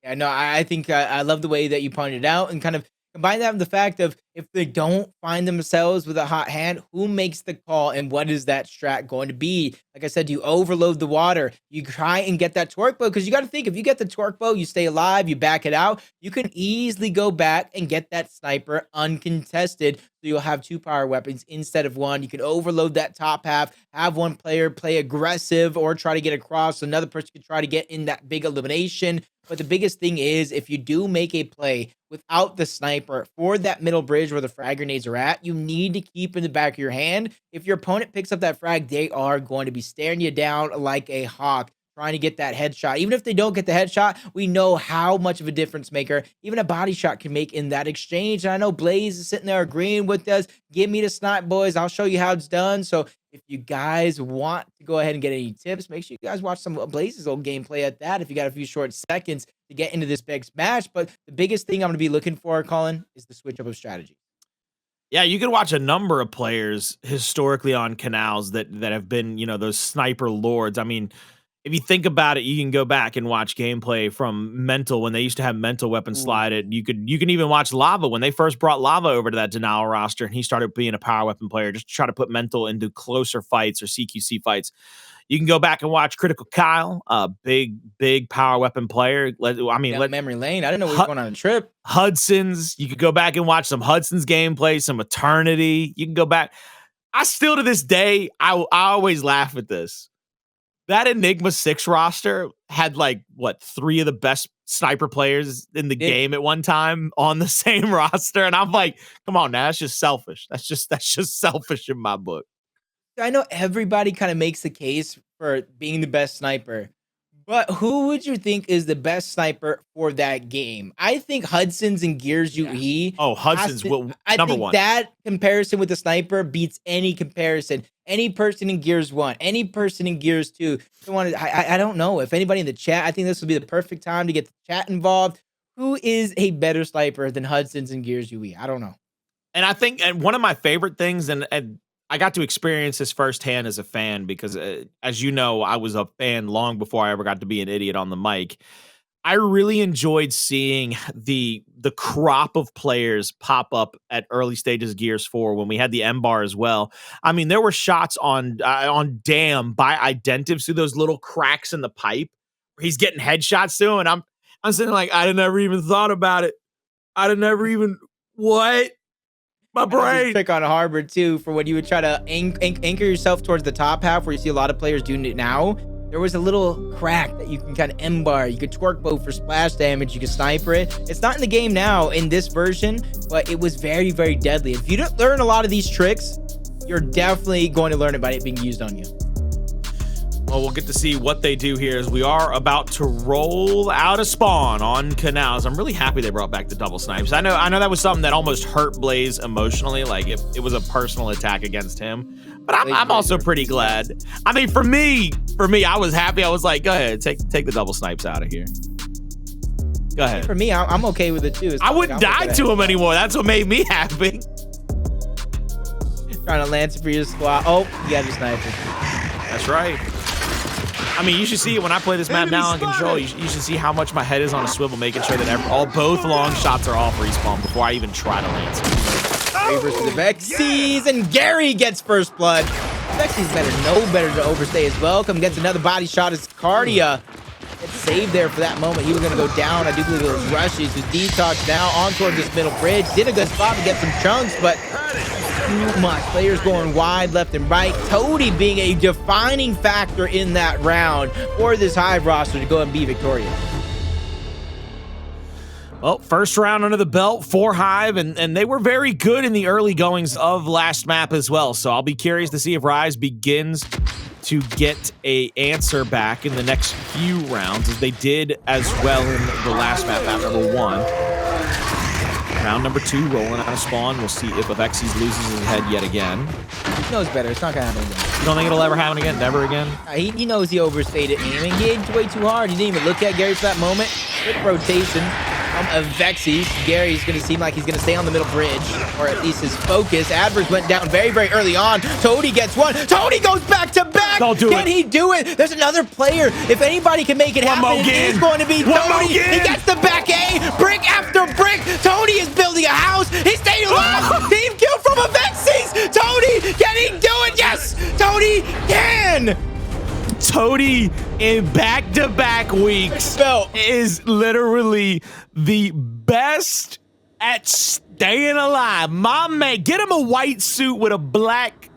Yeah, no, I think I love the way that you pointed out and kind of combine that with the fact of if they don't find themselves with a hot hand, who makes the call and what is that strat going to be? Like I said, you overload the water. You try and get that torque bow because you got to think if you get the torque bow, you stay alive, you back it out, you can easily go back and get that sniper uncontested. So you'll have 2 power weapons instead of 1. You can overload that top half, have one player play aggressive or try to get across. Another person can try to get in that big elimination. But the biggest thing is if you do make a play without the sniper for that middle bridge where the frag grenades are at, you need to keep in the back of your hand. If your opponent picks up that frag, they are going to be staring you down like a hawk, trying to get that headshot. Even if they don't get the headshot, we know how much of a difference maker even a body shot can make in that exchange. And I know Blaze is sitting there agreeing with us. Give me the snipe, boys. I'll show you how it's done. So if you guys want to go ahead and get any tips, make sure you guys watch some Blaze's old gameplay at that if you got a few short seconds to get into this big match. But the biggest thing I'm going to be looking for, Colin, is the switch up of strategy. Yeah, you can watch a number of players historically on Canals that have been, those sniper lords. I mean, if you think about it, you can go back and watch gameplay from Mental when they used to have Mental weapon slided. You can even watch Lava when they first brought Lava over to that Denial roster and he started being a power weapon player, just to try to put Mental into closer fights or CQC fights. You can go back and watch Critical Kyle, a big power weapon player. Memory lane. I didn't know we were going on a trip. Hudson's. You could go back and watch some Hudson's gameplay, some Eternity. You can go back. I still to this day, I always laugh at this. That Enigma 6 roster had 3 of the best sniper players in the game at one time on the same roster. And I'm like, come on now, that's just selfish. That's just selfish in my book. I know everybody kind of makes the case for being the best sniper, but who would you think is the best sniper for that game? I think Hudson's and Gears UE. Oh, Hudson's number one. That comparison with the sniper beats any comparison. Any person in Gears 1, any person in Gears 2. I don't know if anybody in the chat, I think this would be the perfect time to get the chat involved. Who is a better sniper than Hudson's and Gears UE? I don't know. And I think, and one of my favorite things, and I got to experience this firsthand as a fan because, as you know, I was a fan long before I ever got to be an idiot on the mic. I really enjoyed seeing the crop of players pop up at early stages of Gears 4 when we had the M bar as well. I mean, there were shots on Dam by Identives through those little cracks in the pipe where he's getting headshots to, and I'm sitting like, I'd never even thought about it. I'd have never even what. My brain. Trick on Harbor too for when you would try to anchor yourself towards the top half where you see a lot of players doing it now. There was a little crack that you can kind of M-bar. You could twerk bow for splash damage. You could sniper it. It's not in the game now in this version, but it was very, very deadly. If you don't learn a lot of these tricks, you're definitely going to learn it by it being used on you. Well, we'll get to see what they do here as we are about to roll out a spawn on Canals. I'm really happy they brought back the double snipes. I know that was something that almost hurt Blaze emotionally, like if it was a personal attack against him. But I'm also pretty glad. I mean, for me, I was happy. I was like, go ahead, take the double snipes out of here. Go ahead. For me, I'm okay with it too. I wouldn't die to him anymore. That's what made me happy. Trying to lance it for your squad. Oh, you got your sniper. That's right. I mean, you should see it when I play this map now on control. You should see how much my head is on a swivel, making sure that both long shots are off respawn before I even try to lance it. Ray versus Avexys, and Gary gets first blood. Avexys no better to overstay as well. Gets another body shot as Kardia gets saved there for that moment. He was going to go down. I do believe it was Rushiez with DeToX now on towards this middle bridge. Did a good spot to get some chunks, but too much. Players going wide, left and right. Toti being a defining factor in that round for this Hive roster to go and be victorious. Well, first round under the belt for Hive, and they were very good in the early goings of last map as well. So I'll be curious to see if Rise begins to get a answer back in the next few rounds, as they did as well in the last map, map number 1. Round number 2, rolling out of spawn. We'll see if Avexys loses his head yet again. He knows better. It's not going to happen again. You don't think it'll ever happen again? Never again? He knows he overstated aiming. He aimed way too hard. He didn't even look at Gary for that moment. Quick rotation from Avexys. Gary's going to seem like he's going to stay on the middle bridge, or at least his focus. Addvers went down very, very early on. Toti gets one. Toti goes back to back. Can he do it? There's another player. If anybody can make it happen, it is going to be Toti. He gets the back A. Brick after brick. Toti is building a house. He's staying alive. Team kill from Avexys. Toti, can he do it? Yes, Toti can. Toti in back-to-back weeks is literally the best at staying alive. My man, get him a white suit with a black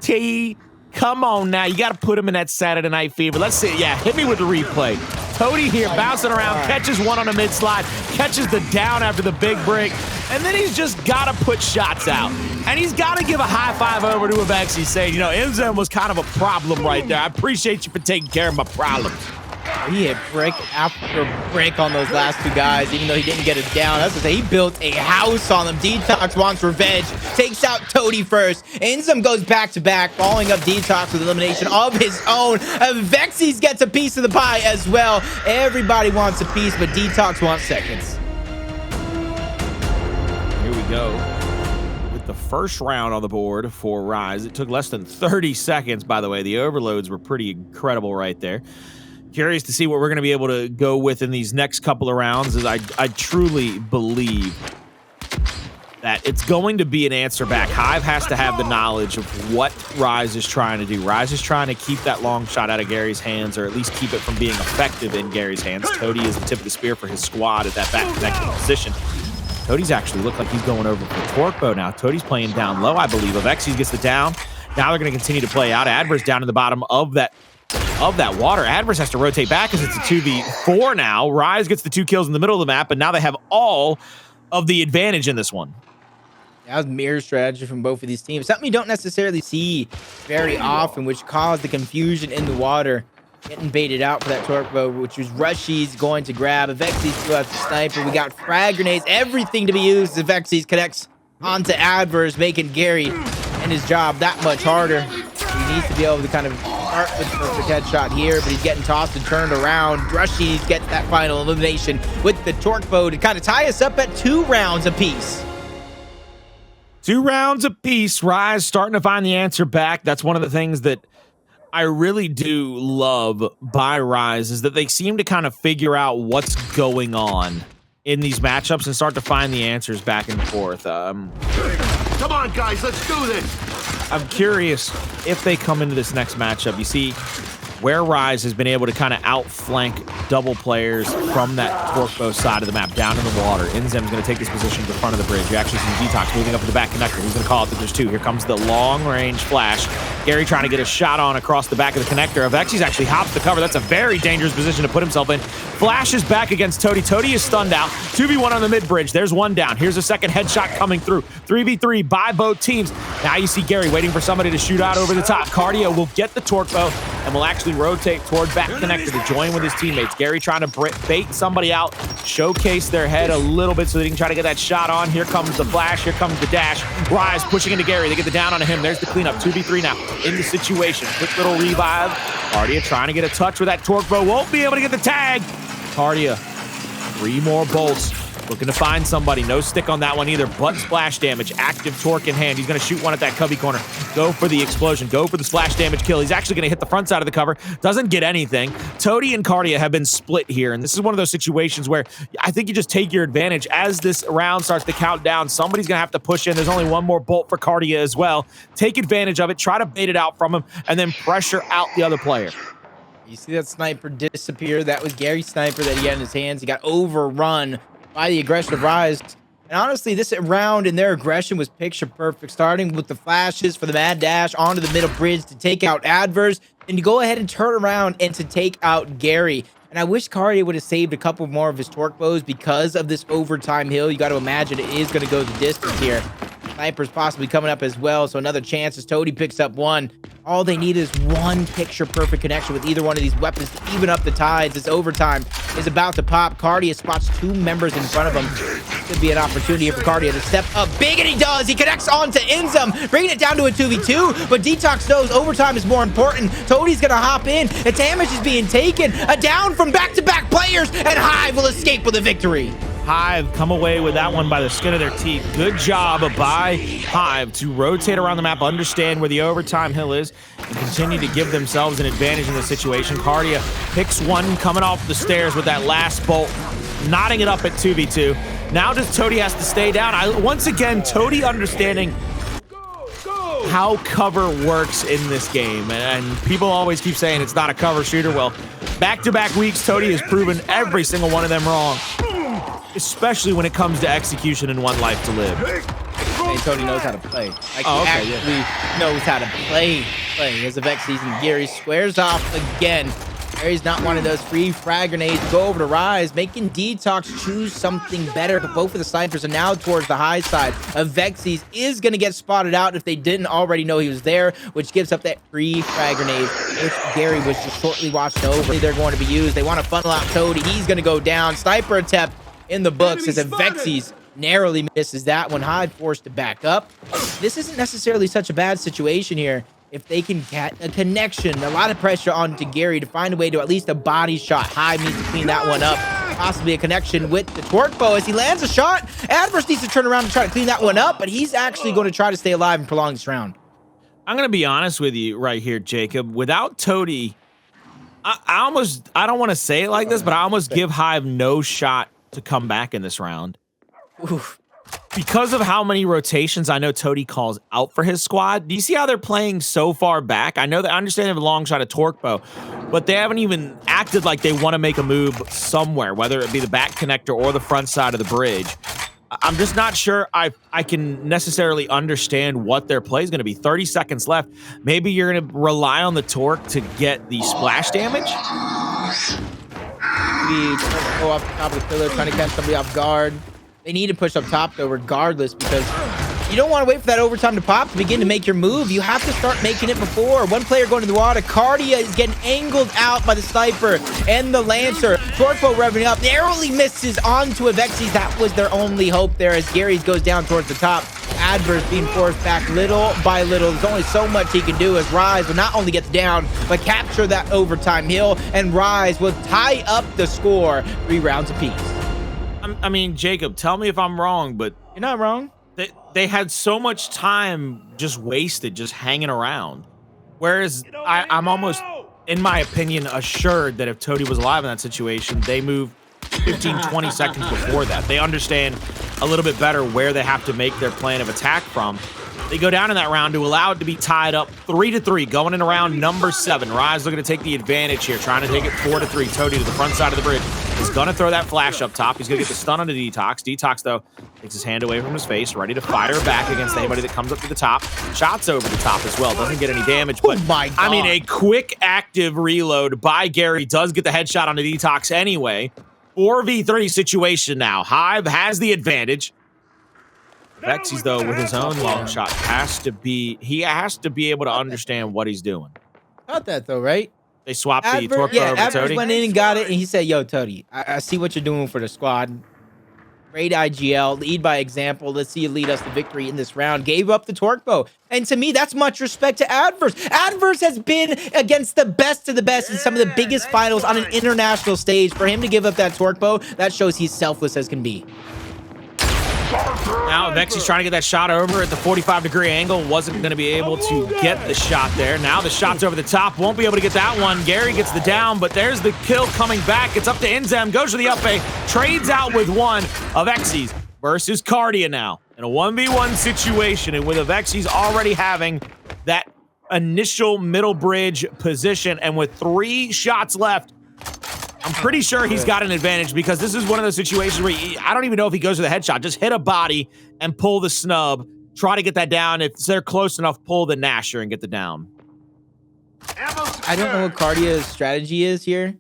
tee. Come on now, you got to put him in that Saturday Night Fever. Let's see. Yeah, hit me with the replay. Toti here bouncing around, catches one on a mid slide, catches the down after the big break, and then he's just got to put shots out. And he's got to give a high five over to Avexys, saying, you know, INZEM was kind of a problem right there. I appreciate you for taking care of my problems. He hit brick after brick on those last two guys, even though he didn't get it down. That's what I say. He built a house on them. DeToX wants revenge. Takes out Toti first. INZEM goes back-to-back, following up DeToX with elimination of his own. Avexys gets a piece of the pie as well. Everybody wants a piece, but DeToX wants seconds. Here we go. With the first round on the board for Rise. It took less than 30 seconds, by the way. The overloads were pretty incredible right there. Curious to see what we're going to be able to go with in these next couple of rounds, as I truly believe that it's going to be an answer back. Hive has to have the knowledge of what Rise is trying to do. Rise is trying to keep that long shot out of Gary's hands, or at least keep it from being effective in Gary's hands. Toti is the tip of the spear for his squad at that back connecting position. Toti's actually looked like he's going over for Torpo now. Toti's playing down low, I believe. Avexys gets the down. Now they're going to continue to play out. Addvers down in the bottom of that water. Addvers has to rotate back because it's a 2v4 now. Rise gets the 2 kills in the middle of the map, and now they have all of the advantage in this one. That was mirror strategy from both of these teams. Something you don't necessarily see very often, which caused the confusion in the water. Getting baited out for that torpedo, which was Rushiez going to grab. Avexys still has the sniper. We got frag grenades, everything to be used. Avexys connects onto Addvers, making Gary and his job that much harder. He needs to be able to kind of start with the perfect headshot here, but he's getting tossed and turned around. Rushiez gets that final elimination with the torque bow to kind of tie us up at 2 rounds apiece. 2 rounds apiece. Rise starting to find the answer back. That's one of the things that I really do love by Rise, is that they seem to kind of figure out what's going on in these matchups and start to find the answers back and forth. Come on, guys, let's do this. I'm curious if they come into this next matchup. You see, where Rise has been able to kind of outflank double players from that torque bow side of the map down in the water. INZEM's going to take this position to the front of the bridge. You actually see DeToX moving up to the back connector. He's going to call it that there's 2. Here comes the long-range flash. Gary trying to get a shot on across the back of the connector. Avexys actually hops the cover. That's a very dangerous position to put himself in. Flash is back against Toti. Toti is stunned out. 2v1 on the mid-bridge. There's 1 down. Here's a second headshot coming through. 3v3 by both teams. Now you see Gary waiting for somebody to shoot out over the top. Kardia will get the torque bow and will actually rotate toward back connector to join with his teammates. Gary trying to bait somebody out, showcase their head a little bit so they can try to get that shot on. Here comes the flash. Here comes the dash. Rise pushing into Gary. They get the down on him. There's the cleanup. 2v3 now in the situation. Quick little revive. Kardia trying to get a touch with that torque bow. Won't be able to get the tag. Kardia, 3 more bolts. Looking to find somebody. No stick on that one either, but splash damage. Active torque in hand. He's going to shoot one at that cubby corner. Go for the explosion. Go for the splash damage kill. He's actually going to hit the front side of the cover. Doesn't get anything. Toti and Kardia have been split here, and this is one of those situations where I think you just take your advantage. As this round starts to count down, somebody's going to have to push in. There's only 1 more bolt for Kardia as well. Take advantage of it. Try to bait it out from him, and then pressure out the other player. You see that sniper disappear? That was Gary's sniper that he had in his hands. He got overrun by the aggression of Rise. And honestly, this round and their aggression was picture perfect, starting with the flashes for the mad dash onto the middle bridge to take out Addvers, and to go ahead and turn around and to take out Gary. And I wish Kardia would have saved a couple more of his torque bows because of this overtime hill. You got to imagine it is going to go the distance here. Sniper's possibly coming up as well, so another chance as Toti picks up 1. All they need is 1 picture-perfect connection with either one of these weapons to even up the tides. This overtime is about to pop. Kardia spots 2 members in front of him. Could be an opportunity here for Kardia to step up big, and he does. He connects onto INZEM, bringing it down to a 2v2, but DeToX knows overtime is more important. Toti's going to hop in. The damage is being taken. A down from back-to-back players, and Hive will escape with a victory. Hive come away with that one by the skin of their teeth. Good job by Hive to rotate around the map, understand where the overtime hill is, and continue to give themselves an advantage in the situation. Kardia picks 1 coming off the stairs with that last bolt, knotting it up at 2v2. Now just Toti has to stay down. Once again, Toti understanding how cover works in this game. And people always keep saying it's not a cover shooter. Well, back-to-back weeks, Toti has proven every single one of them wrong, especially when it comes to execution and 1 life to live. Hey, Toti knows how to play. Like, he actually knows how to play as Avexys, and Gary squares off again. Gary's not one of those free frag grenades. Go over to Rise, making DeToX choose something better, but both of the snipers are now towards the high side. Avexys is going to get spotted out if they didn't already know he was there, which gives up that free frag grenade, which Gary was just shortly watching over. They're going to be used. They want to funnel out Toti. He's going to go down. Sniper attempt in the books as Avexys narrowly misses that one. Hive forced to back up. This isn't necessarily such a bad situation here if they can get a connection. A lot of pressure onto Gary to find a way to at least a body shot. Hive needs to clean that one up. Possibly a connection with the torque bow as he lands a shot. Addvers needs to turn around and try to clean that one up, but he's actually going to try to stay alive and prolong this round. I'm going to be honest with you right here, Jacob. Without Toti, I don't want to say it like this, but I almost give Hive no shot to come back in this round. Oof. Because of how many rotations I know Toti calls out for his squad. Do you see how they're playing so far back? I know that I understand they have a long shot of torque bow, but they haven't even acted like they want to make a move somewhere, whether it be the back connector or the front side of the bridge. I'm just not sure I can necessarily understand what their play is going to be. 30 seconds left. Maybe you're going to rely on the torque to get the splash damage. Go off the top of the pillar, trying to catch somebody off guard. They need to push up top, though, regardless, because you don't want to wait for that overtime to pop to begin to make your move. You have to start making it before. 1 player going to the water. Kardia is getting angled out by the sniper and the lancer. Torque bow revving up. Narrowly misses onto Avexys. That was their only hope there as Gary goes down towards the top. Addvers being forced back little by little. There's only so much he can do as Rise will not only get the down, but capture that overtime hill, and Rise will tie up the score 3 rounds apiece. I mean, Jacob, tell me if I'm wrong, but You're not wrong. they had so much time just wasted, just hanging around. Whereas I'm almost, in my opinion, assured that if Toti was alive in that situation, they moved 15, 20 seconds before that. They understand a little bit better where they have to make their plan of attack from. They go down in that round to allow it to be tied up 3-3, going into round number 7. Rise looking to take the advantage here, trying to take it 4-3. Toti to the front side of the bridge. He's going to throw that flash up top. He's going to get the stun onto DeToX. DeToX, though, takes his hand away from his face, ready to fire back against anybody that comes up to the top. Shots over the top as well. Doesn't get any damage, but Oh my God. I mean, a quick active reload by Gary does get the headshot onto DeToX anyway. 4v3 situation now. Hive has the advantage. Avexys, though, with his own long shot, has to be able to understand what he's doing. Got that though, right? They swapped the Addvers, torque yeah, over Addvers Toti. went in and got it, and he said, yo, Toti, I see what you're doing for the squad. Great IGL, lead by example. Let's see you lead us to victory in this round. Gave up the torque bow. And to me, that's much respect to Addvers. Addvers has been against the best of the best in some of the biggest finals on an international stage. For him to give up that torque bow, that shows he's selfless as can be. Now Avexys trying to get that shot over at the 45-degree angle. Wasn't going to be able to get the shot there. Now the shot's over the top. Won't be able to get that one. Gary gets the down, but there's the kill coming back. It's up to INZEM. Goes to the up A. Trades out with one. Avexys versus Kardia now in a 1v1 situation. And with Avexys already having that initial middle bridge position and with 3 shots left, I'm pretty sure he's got an advantage because this is one of those situations where I don't even know if he goes for the headshot. Just hit a body and pull the snub. Try to get that down. If they're close enough, pull the Nasher and get the down. I don't know what Kardia's strategy is here.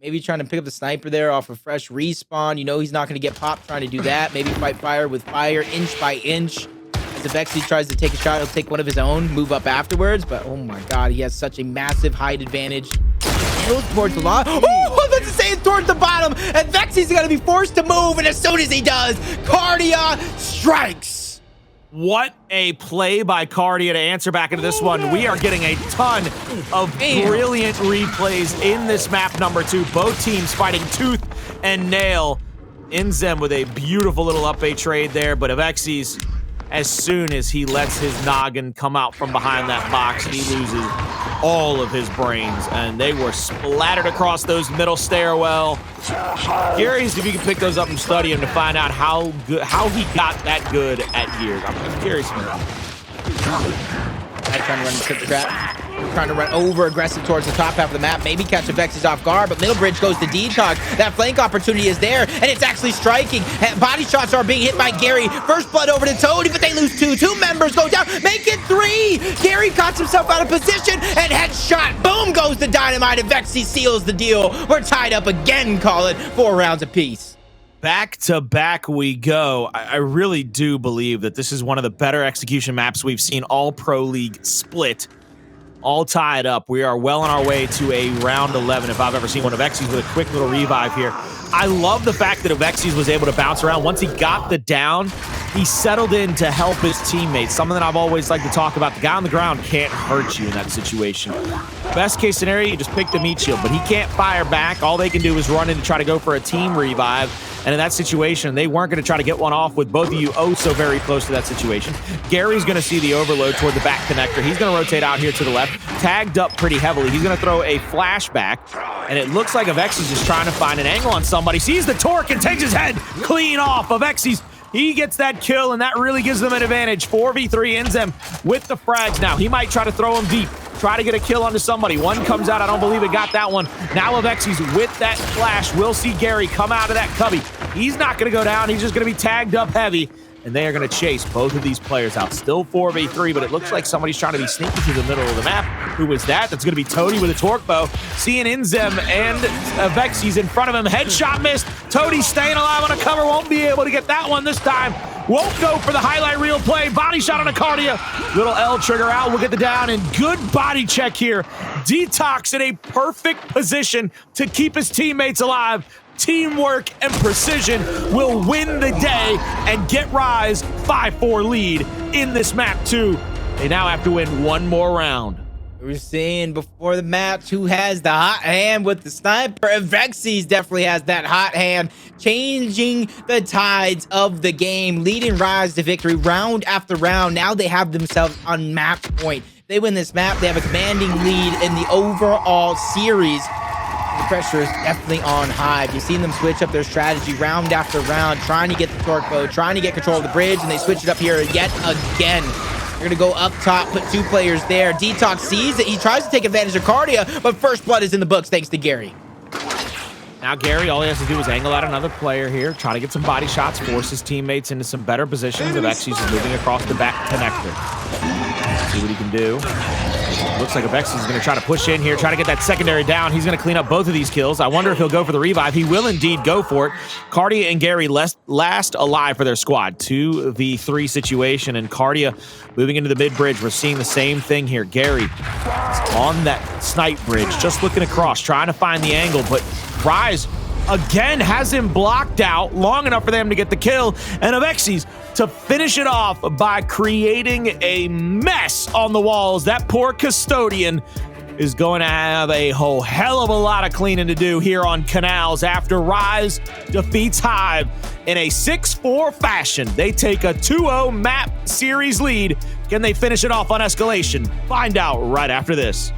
Maybe trying to pick up the sniper there off a fresh respawn. You know he's not going to get popped trying to do that. Maybe fight fire with fire, inch by inch. As Avexys tries to take a shot, he'll take one of his own, move up afterwards. But oh my God, he has such a massive height advantage. Towards the lot. Oh, let's say it's towards the bottom. And Avexys is going to be forced to move. And as soon as he does, Kardia strikes. What a play by Kardia to answer back into this one. We are getting a ton of brilliant replays in this map number 2. Both teams fighting tooth and nail. INZEM with a beautiful little up A trade there, but Avexys, as soon as he lets his noggin come out from behind that box, he loses all of his brains, and they were splattered across those middle stairwell. Curious if you can pick those up and study him to find out how he got that good at gears. I'm curious. Trying to run the tip trap. Trying to run over aggressive towards the top half of the map. Maybe catch Avexys off guard, but middle bridge goes to DeToX. That flank opportunity is there, and it's actually striking. Body shots are being hit by Gary. First blood over to Toti, but they lose 2. 2 members go down. Make it 3. Gary cuts himself out of position, and headshot. Boom goes the dynamite. Avexys seals the deal. We're tied up again, call it. 4 rounds apiece. Back to back we go. I really do believe that this is one of the better execution maps we've seen all Pro League split. All tied up. We are well on our way to a round 11 if I've ever seen one. of Avexys with a quick little revive here. I love the fact that Avexys was able to bounce around. Once he got the down, he settled in to help his teammates. Something that I've always liked to talk about. The guy on the ground can't hurt you in that situation. Best case scenario, you just pick the meat shield, but he can't fire back. All they can do is run in to try to go for a team revive. And in that situation, they weren't going to try to get one off with both of you oh so very close to that situation. Gary's going to see the overload toward the back connector. He's going to rotate out here to the left, tagged up pretty heavily. He's going to throw a flashback, and it looks like Avexys is trying to find an angle on somebody. Sees the torque and takes his head clean off. Avexys, he gets that kill, and that really gives them an advantage. 4v3 INZEM with the frags now. He might try to throw him deep. Try to get a kill onto somebody. One comes out. I don't believe it got that one. Now Avexys with that flash. We'll see Gary come out of that cubby. He's not going to go down. He's just going to be tagged up heavy. And they are going to chase both of these players out. Still 4v3, but it looks like somebody's trying to be sneaky through the middle of the map. Who is that? That's going to be Toti with a torque bow. Seeing INZEM and Avexys in front of him. Headshot missed. Toti staying alive on a cover. Won't be able to get that one this time. Won't go for the highlight reel play. Body shot on a Kardia. Little L trigger out. We'll get the down, and good body check here. DeToX in a perfect position to keep his teammates alive. teamwork and precision will win the day and get Rise 5-4 lead in this map 2. They now have to win one more round. We were saying before the match who has the hot hand with the sniper. Avexys definitely has that hot hand, changing the tides of the game, leading Rise to victory round after round. Now they have themselves on match point. They win this map, they have a commanding lead in the overall series. The pressure is definitely on Hive. You've seen them switch up their strategy round after round, trying to get the torque bow, trying to get control of the bridge, and they switch it up here yet again. They're going to go up top, put 2 players there. DeToX sees it. He tries to take advantage of Kardia, but first blood is in the books thanks to Gary. Now Gary, all he has to do is angle out another player here, try to get some body shots, force his teammates into some better positions. Avexys is moving across the back connector. See what he can do. Looks like Avexys is going to try to push in here, try to get that secondary down. He's going to clean up both of these kills. I wonder if he'll go for the revive. He will indeed go for it. Kardia and Gary last alive for their squad. 2v3 situation, and Kardia moving into the mid-bridge. We're seeing the same thing here. Gary is on that snipe bridge, just looking across, trying to find the angle, but Rise again has him blocked out long enough for them to get the kill, and Avexys to finish it off by creating a mess on the walls. That poor custodian is going to have a whole hell of a lot of cleaning to do here on Canals after Rise defeats Hive in a 6-4 fashion. They take a 2-0 map series lead. Can they finish it off on Escalation? Find out right after this.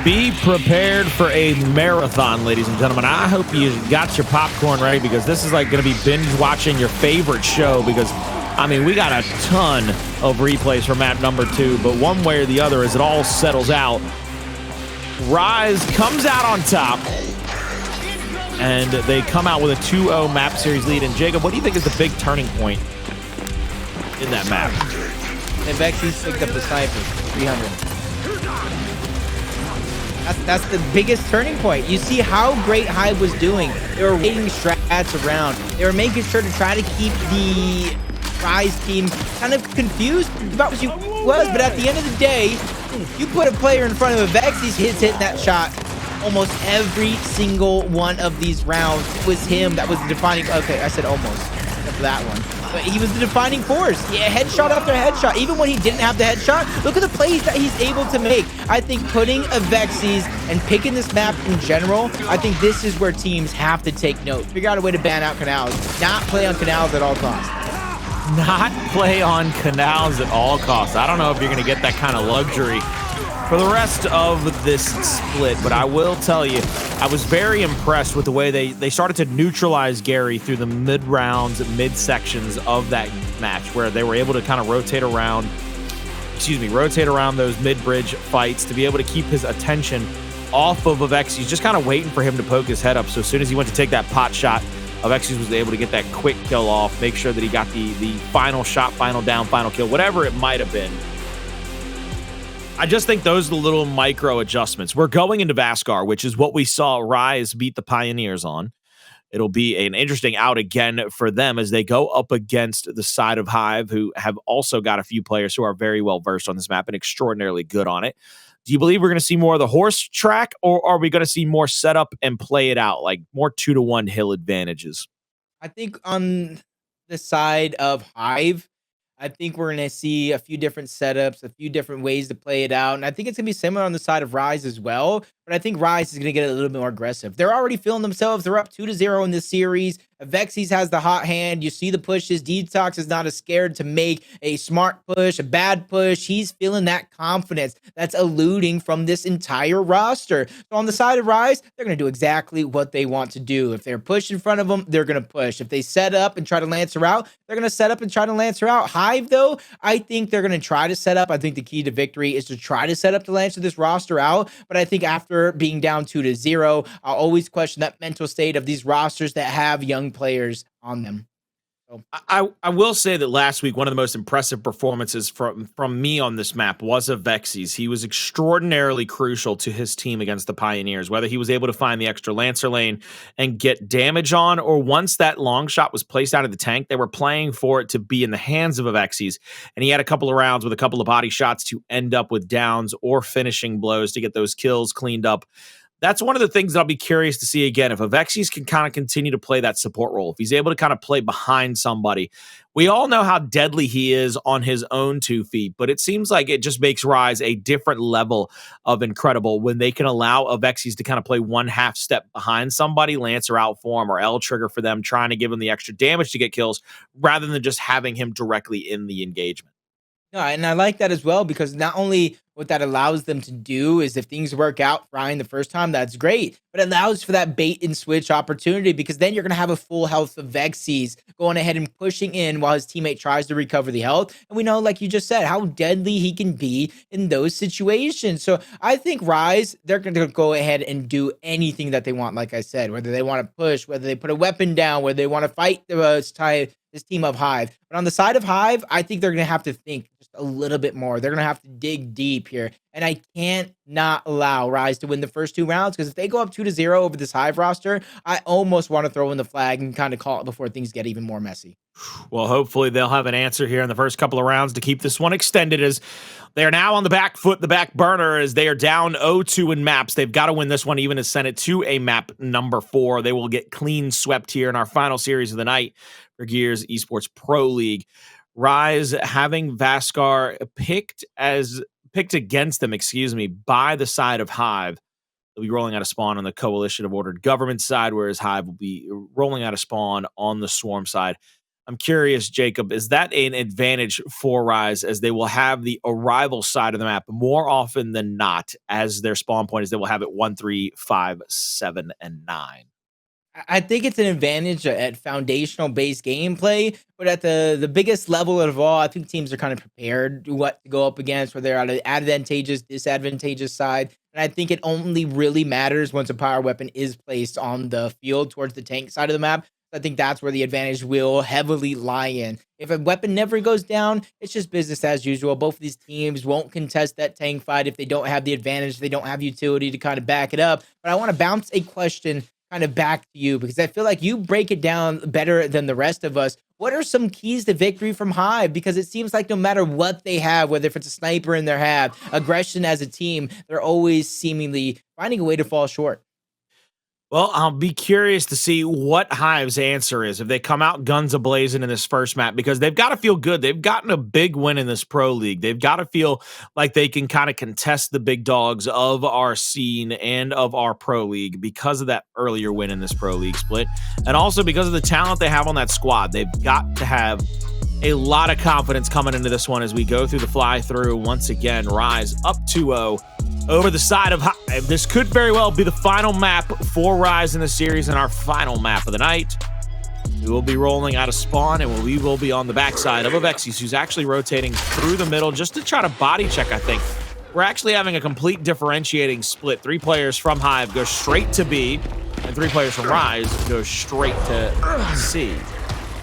Be prepared for a marathon, ladies and gentlemen. I hope you got your popcorn ready, because this is like going to be binge watching your favorite show, because, I mean, we got a ton of replays for map number 2, but one way or the other, as it all settles out, Rise comes out on top, and they come out with a 2-0 map series lead. And Jacob, what do you think is the big turning point in that map? Avexys picked up the sniper, 300. That's the biggest turning point. You see how great Hive was doing. They were waiting strats around. They were making sure to try to keep the Rise team kind of confused about what she was. But at the end of the day, you put a player in front of Avexys, he's hitting that shot almost every single one of these rounds. It was him that was the defining. Okay, I said almost. Except for that one. But he was the defining force. Yeah, headshot after headshot. Even when he didn't have the headshot, look at the plays that he's able to make. I think putting Avexys and picking this map in general, I think this is where teams have to take note. Figure out a way to ban out Canals. Not play on Canals at all costs. Not play on Canals at all costs. I don't know if you're going to get that kind of luxury for the rest of this split, but I will tell you, I was very impressed with the way they started to neutralize Gary through the mid-rounds, mid-sections of that match, where they were able to kind of rotate around those mid-bridge fights to be able to keep his attention off of Avexys, just kind of waiting for him to poke his head up. So as soon as he went to take that pot shot, Avexys was able to get that quick kill off, make sure that he got the final shot, final down, final kill, whatever it might have been. I just think those are the little micro adjustments. We're going into Vasgar, which is what we saw Rise beat the Pioneers on. It'll be an interesting out again for them as they go up against the side of Hive, who have also got a few players who are very well versed on this map and extraordinarily good on it. Do you believe we're going to see more of the horse track, or are we going to see more setup and play it out, like more 2-to-1 hill advantages? I think on the side of Hive, I think we're going to see a few different setups, a few different ways to play it out. And I think it's going to be similar on the side of Rise as well. But I think Rise is going to get a little bit more aggressive. They're already feeling themselves. They're up 2-0 in this series. Avexys has the hot hand. You see the pushes. DeToX is not as scared to make a smart push, a bad push. He's feeling that confidence that's eluding from this entire roster. So on the side of Rise, they're going to do exactly what they want to do. If they're pushed in front of them, they're going to push. If they set up and try to lance her out, they're going to set up and try to lance her out. Hive, though, I think they're going to try to set up. I think the key to victory is to try to set up to lance this roster out. But I think after being down 2-0, I'll always question that mental state of these rosters that have young players on them. I will say that last week, one of the most impressive performances from me on this map was Avexys. He was extraordinarily crucial to his team against the Pioneers, whether he was able to find the extra Lancer lane and get damage on, or once that long shot was placed out of the tank, they were playing for it to be in the hands of Avexys. And he had a couple of rounds with a couple of body shots to end up with downs or finishing blows to get those kills cleaned up. That's one of the things that I'll be curious to see again. If Avexys can kind of continue to play that support role, if he's able to kind of play behind somebody. We all know how deadly he is on his own 2 feet, but it seems like it just makes Rise a different level of incredible when they can allow Avexys to kind of play 1/2 step behind somebody, Lancer out for him or L trigger for them, trying to give him the extra damage to get kills rather than just having him directly in the engagement. No, and I like that as well, because not only what that allows them to do is if things work out fine the first time, that's great, but it allows for that bait and switch opportunity, because then you're going to have a full health of Avexys going ahead and pushing in while his teammate tries to recover the health. And we know, like you just said, how deadly he can be in those situations. So I think Rise, they're going to go ahead and do anything that they want, like I said, whether they want to push, whether they put a weapon down, whether they want to fight this team of Hive. But on the side of Hive, I think they're going to have to think just a little bit more. They're going to have to dig deep here. And I can't not allow Rise to win the first 2 rounds, because if they go up 2-0 over this Hive roster, I almost want to throw in the flag and kind of call it before things get even more messy. Well, hopefully they'll have an answer here in the first couple of rounds to keep this one extended, as they are now on the back foot, the back burner, as they are down 0-2 in maps. They've got to win this one even to send it to a map number 4. They will get clean swept here in our final series of the night for Gears Esports Pro League. Rise having Vasgar picked against them, by the side of Hive. They'll be rolling out a spawn on the Coalition of Ordered Government side, whereas Hive will be rolling out a spawn on the Swarm side. I'm curious, Jacob, is that an advantage for Rise, as they will have the arrival side of the map more often than not as their spawn point, as they will have it 1, 3, 5, 7, and 9? I think it's an advantage at foundational based gameplay, but at the biggest level of all, I think teams are kind of prepared what to go up against, whether they're on the advantageous, disadvantageous side. And I think it only really matters once a power weapon is placed on the field towards the tank side of the map. I think that's where the advantage will heavily lie in. If a weapon never goes down, it's just business as usual. Both of these teams won't contest that tank fight if they don't have the advantage, they don't have utility to kind of back it up. But I want to bounce a question kind of back to you, because I feel like you break it down better than the rest of us. What are some keys to victory from Hive? Because it seems like no matter what they have, whether if it's a sniper in their have, aggression as a team, they're always seemingly finding a way to fall short. Well, I'll be curious to see what Hive's answer is if they come out guns a-blazing in this first map, because they've got to feel good. They've gotten a big win in this pro league. They've got to feel like they can kind of contest the big dogs of our scene and of our pro league because of that earlier win in this pro league split, and also because of the talent they have on that squad. They've got to have a lot of confidence coming into this one as we go through the fly through. Once again, Rise up 2-0 over the side of Hive. This could very well be the final map for Rise in the series and our final map of the night. We will be rolling out a spawn, and we will be on the backside of Avexys, who's actually rotating through the middle just to try to body check, I think. We're actually having a complete differentiating split. 3 players from Hive go straight to B, and 3 players from Rise go straight to C.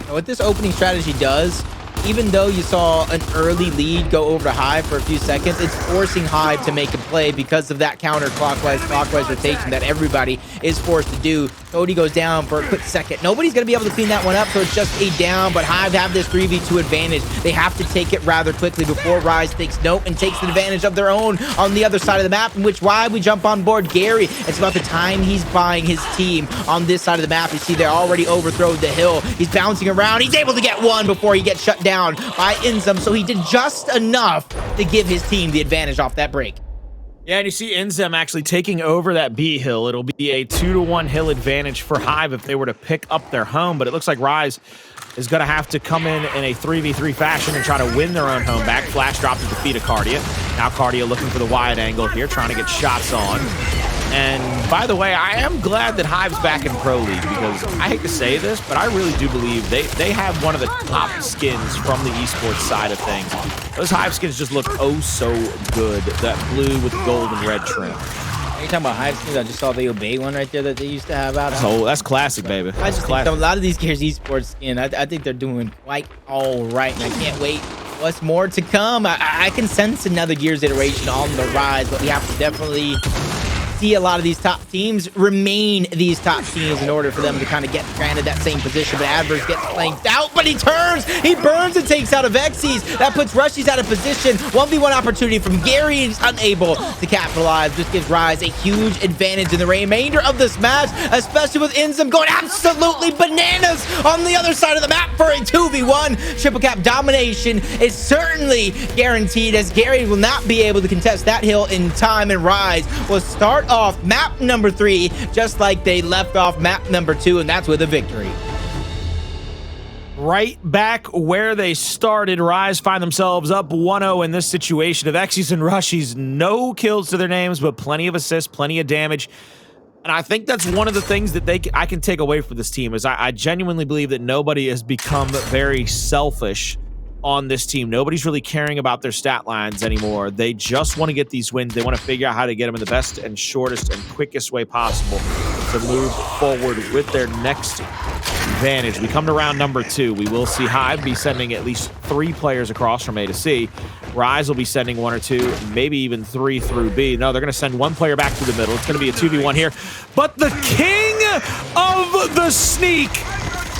What this opening strategy does, even though you saw an early lead go over to Hive for a few seconds, it's forcing Hive to make a play because of that counterclockwise, clockwise rotation that everybody is forced to do. Toti goes down for a quick second. Nobody's going to be able to clean that one up, so it's just a down, but Hive have this 3v2 advantage. They have to take it rather quickly before Rise takes note and takes advantage of their own on the other side of the map, in which why we jump on board Gary. It's about the time he's buying his team on this side of the map. You see they're already overthrown the hill. He's bouncing around. He's able to get one before he gets shut down by INZEM, so he did just enough to give his team the advantage off that break. Yeah, and you see INZEM actually taking over that B hill. It'll be a 2-1 hill advantage for Hive if they were to pick up their home, but it looks like Rise is going to have to come in a 3v3 fashion and try to win their own home back. Flash drop to defeat a Kardia. Now Kardia looking for the wide angle here, trying to get shots on. And by the way, I am glad that Hive's back in Pro League, because I hate to say this, but I really do believe they have one of the top skins from the esports side of things. Those Hive skins just look oh so good. That blue with gold and red trim. you talking about Hive skins? I just saw the Obey one right there that they used to have out. So that's classic, baby. I just think a lot of these Gears esports skin, I think they're doing quite all right, and I can't wait what's more to come. I can sense another Gears iteration on the rise, but we have to definitely see a lot of these top teams remain these top teams in order for them to kind of get granted that same position. But Addvers gets flanked out, but he turns, he burns and takes out Avexys. That puts Rushiez out of position. 1v1 opportunity from Gary, he's unable to capitalize. This gives Rise a huge advantage in the remainder of this match, especially with INZEM going absolutely bananas on the other side of the map for a 2v1. Triple cap domination is certainly guaranteed, as Gary will not be able to contest that hill in time, and Rise will start off map number 3 just like they left off map number 2, and that's with a victory. Right back where they started, Rise find themselves up 1-0 in this situation. Avexys and Rushiez, no kills to their names, but plenty of assists, plenty of damage. And I think that's one of the things that I can take away from this team, is I genuinely believe that nobody has become very selfish on this team. Nobody's really caring about their stat lines anymore. They just want to get these wins. They want to figure out how to get them in the best and shortest and quickest way possible to move forward with their next advantage. We come to round number 2. We will see Hive be sending at least 3 players across from A to C. Rise will be sending 1 or 2, maybe even 3 through B. No, they're going to send 1 player back to the middle. It's going to be a 2v1 here. But the king of the sneak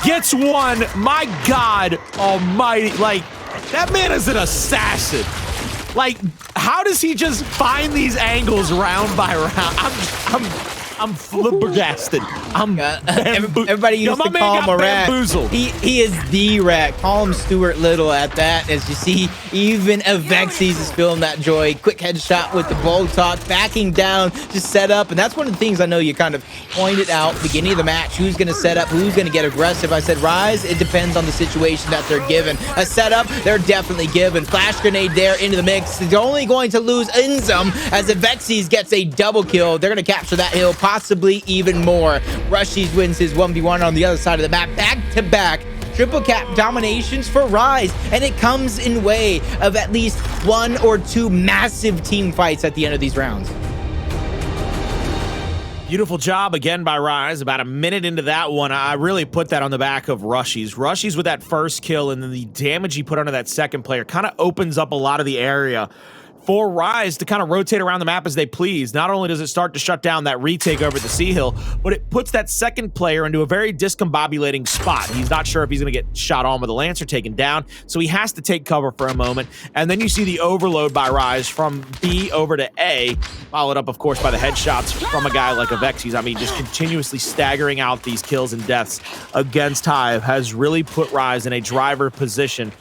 gets one. My God almighty. Like, that man is an assassin. Like, how does he just find these angles round by round? I'm flabbergasted. Everybody used to call him a rat. He is the rat. Call him Stuart Little at that. As you see, even Avexys is feeling that joy. Quick headshot with the DeToX, backing down, just set up. And that's one of the things I know you kind of pointed out beginning of the match. Who's going to set up? Who's going to get aggressive? I said Rise, it depends on the situation that they're given. A setup, they're definitely given. Flash grenade there into the mix. They're only going to lose INZEM as Avexys gets a double kill. They're going to capture that hill, possibly even more. Rushiez wins his 1v1 on the other side of the map. Back-to-back triple cap dominations for Rise, and it comes in way of at least 1 or 2 massive team fights at the end of these rounds. Beautiful job again by Rise. About a minute into that one, I really put that on the back of Rushiez. Rushiez with that first kill, and then the damage he put onto that second player kind of opens up a lot of the area for Rise to kind of rotate around the map as they please. Not only does it start to shut down that retake over the Sea Hill, but it puts that second player into a very discombobulating spot. He's not sure if he's going to get shot on with a Lancer taken down, so he has to take cover for a moment. And then you see the overload by Rise from B over to A, followed up, of course, by the headshots from a guy like Avexys. I mean, just continuously staggering out these kills and deaths against Hive has really put Rise in a driver position.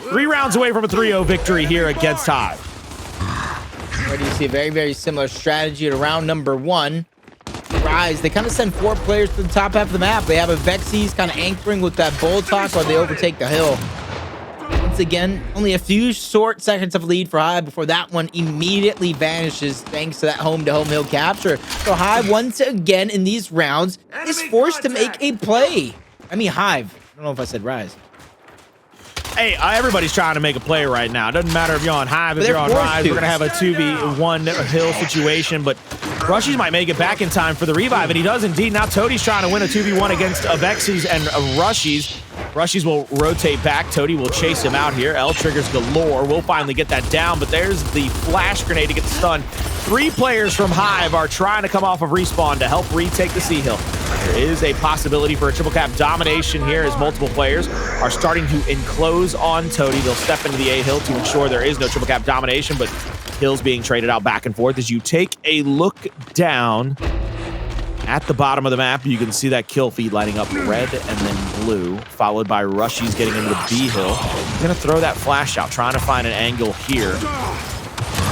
3 rounds away from a 3-0 victory here against Hive. Where do you see a very, very similar strategy at round number 1? Rise, they kind of send 4 players to the top half of the map. They have Avexys kind of anchoring with that DeToX while they overtake the hill. Once again, only a few short seconds of lead for Hive before that one immediately vanishes thanks to that home-to-home hill capture. So Hive, once again in these rounds, is forced to make a play. I mean, Hive. I don't know if I said Rise. Hey, everybody's trying to make a play right now. It doesn't matter if you're on Hive, if you're on Rise. We're going to have a 2v1 hill situation, but Rushiez might make it back in time for the revive, and he does indeed. Now Toti's trying to win a 2v1 against Avexys and Rushiez. Rushiez will rotate back. Toti will chase him out here. L triggers galore. We'll finally get that down, but there's the flash grenade to get the stun. 3 players from Hive are trying to come off of respawn to help retake the Sea Hill. There is a possibility for a triple cap domination here as multiple players are starting to enclose on Toti. They'll step into the A hill to ensure there is no triple cap domination, but kills being traded out back and forth. As you take a look down at the bottom of the map, you can see that kill feed lighting up red and then blue, followed by Rushiez getting into the B hill. He's going to throw that flash out, trying to find an angle here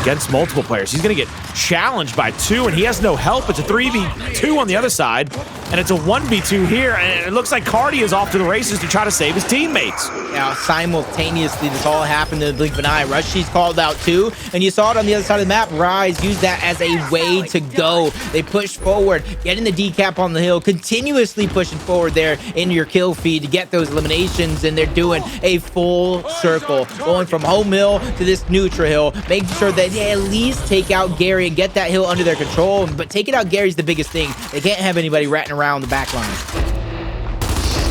against multiple players. He's going to get challenged by 2, and he has no help. It's a 3v2 on the other side. and it's a 1v2 here, and it looks like Kardia is off to the races to try to save his teammates. Now, simultaneously, this all happened in the blink of an eye. Rushiez called out too, and you saw it on the other side of the map. Rise used that as a way to go. They pushed forward, getting the decap on the hill, continuously pushing forward there into your kill feed to get those eliminations, and they're doing a full circle, going from home hill to this neutral hill, making sure that they at least take out Gary and get that hill under their control. But taking out Gary's the biggest thing. They can't have anybody ratting around the back line.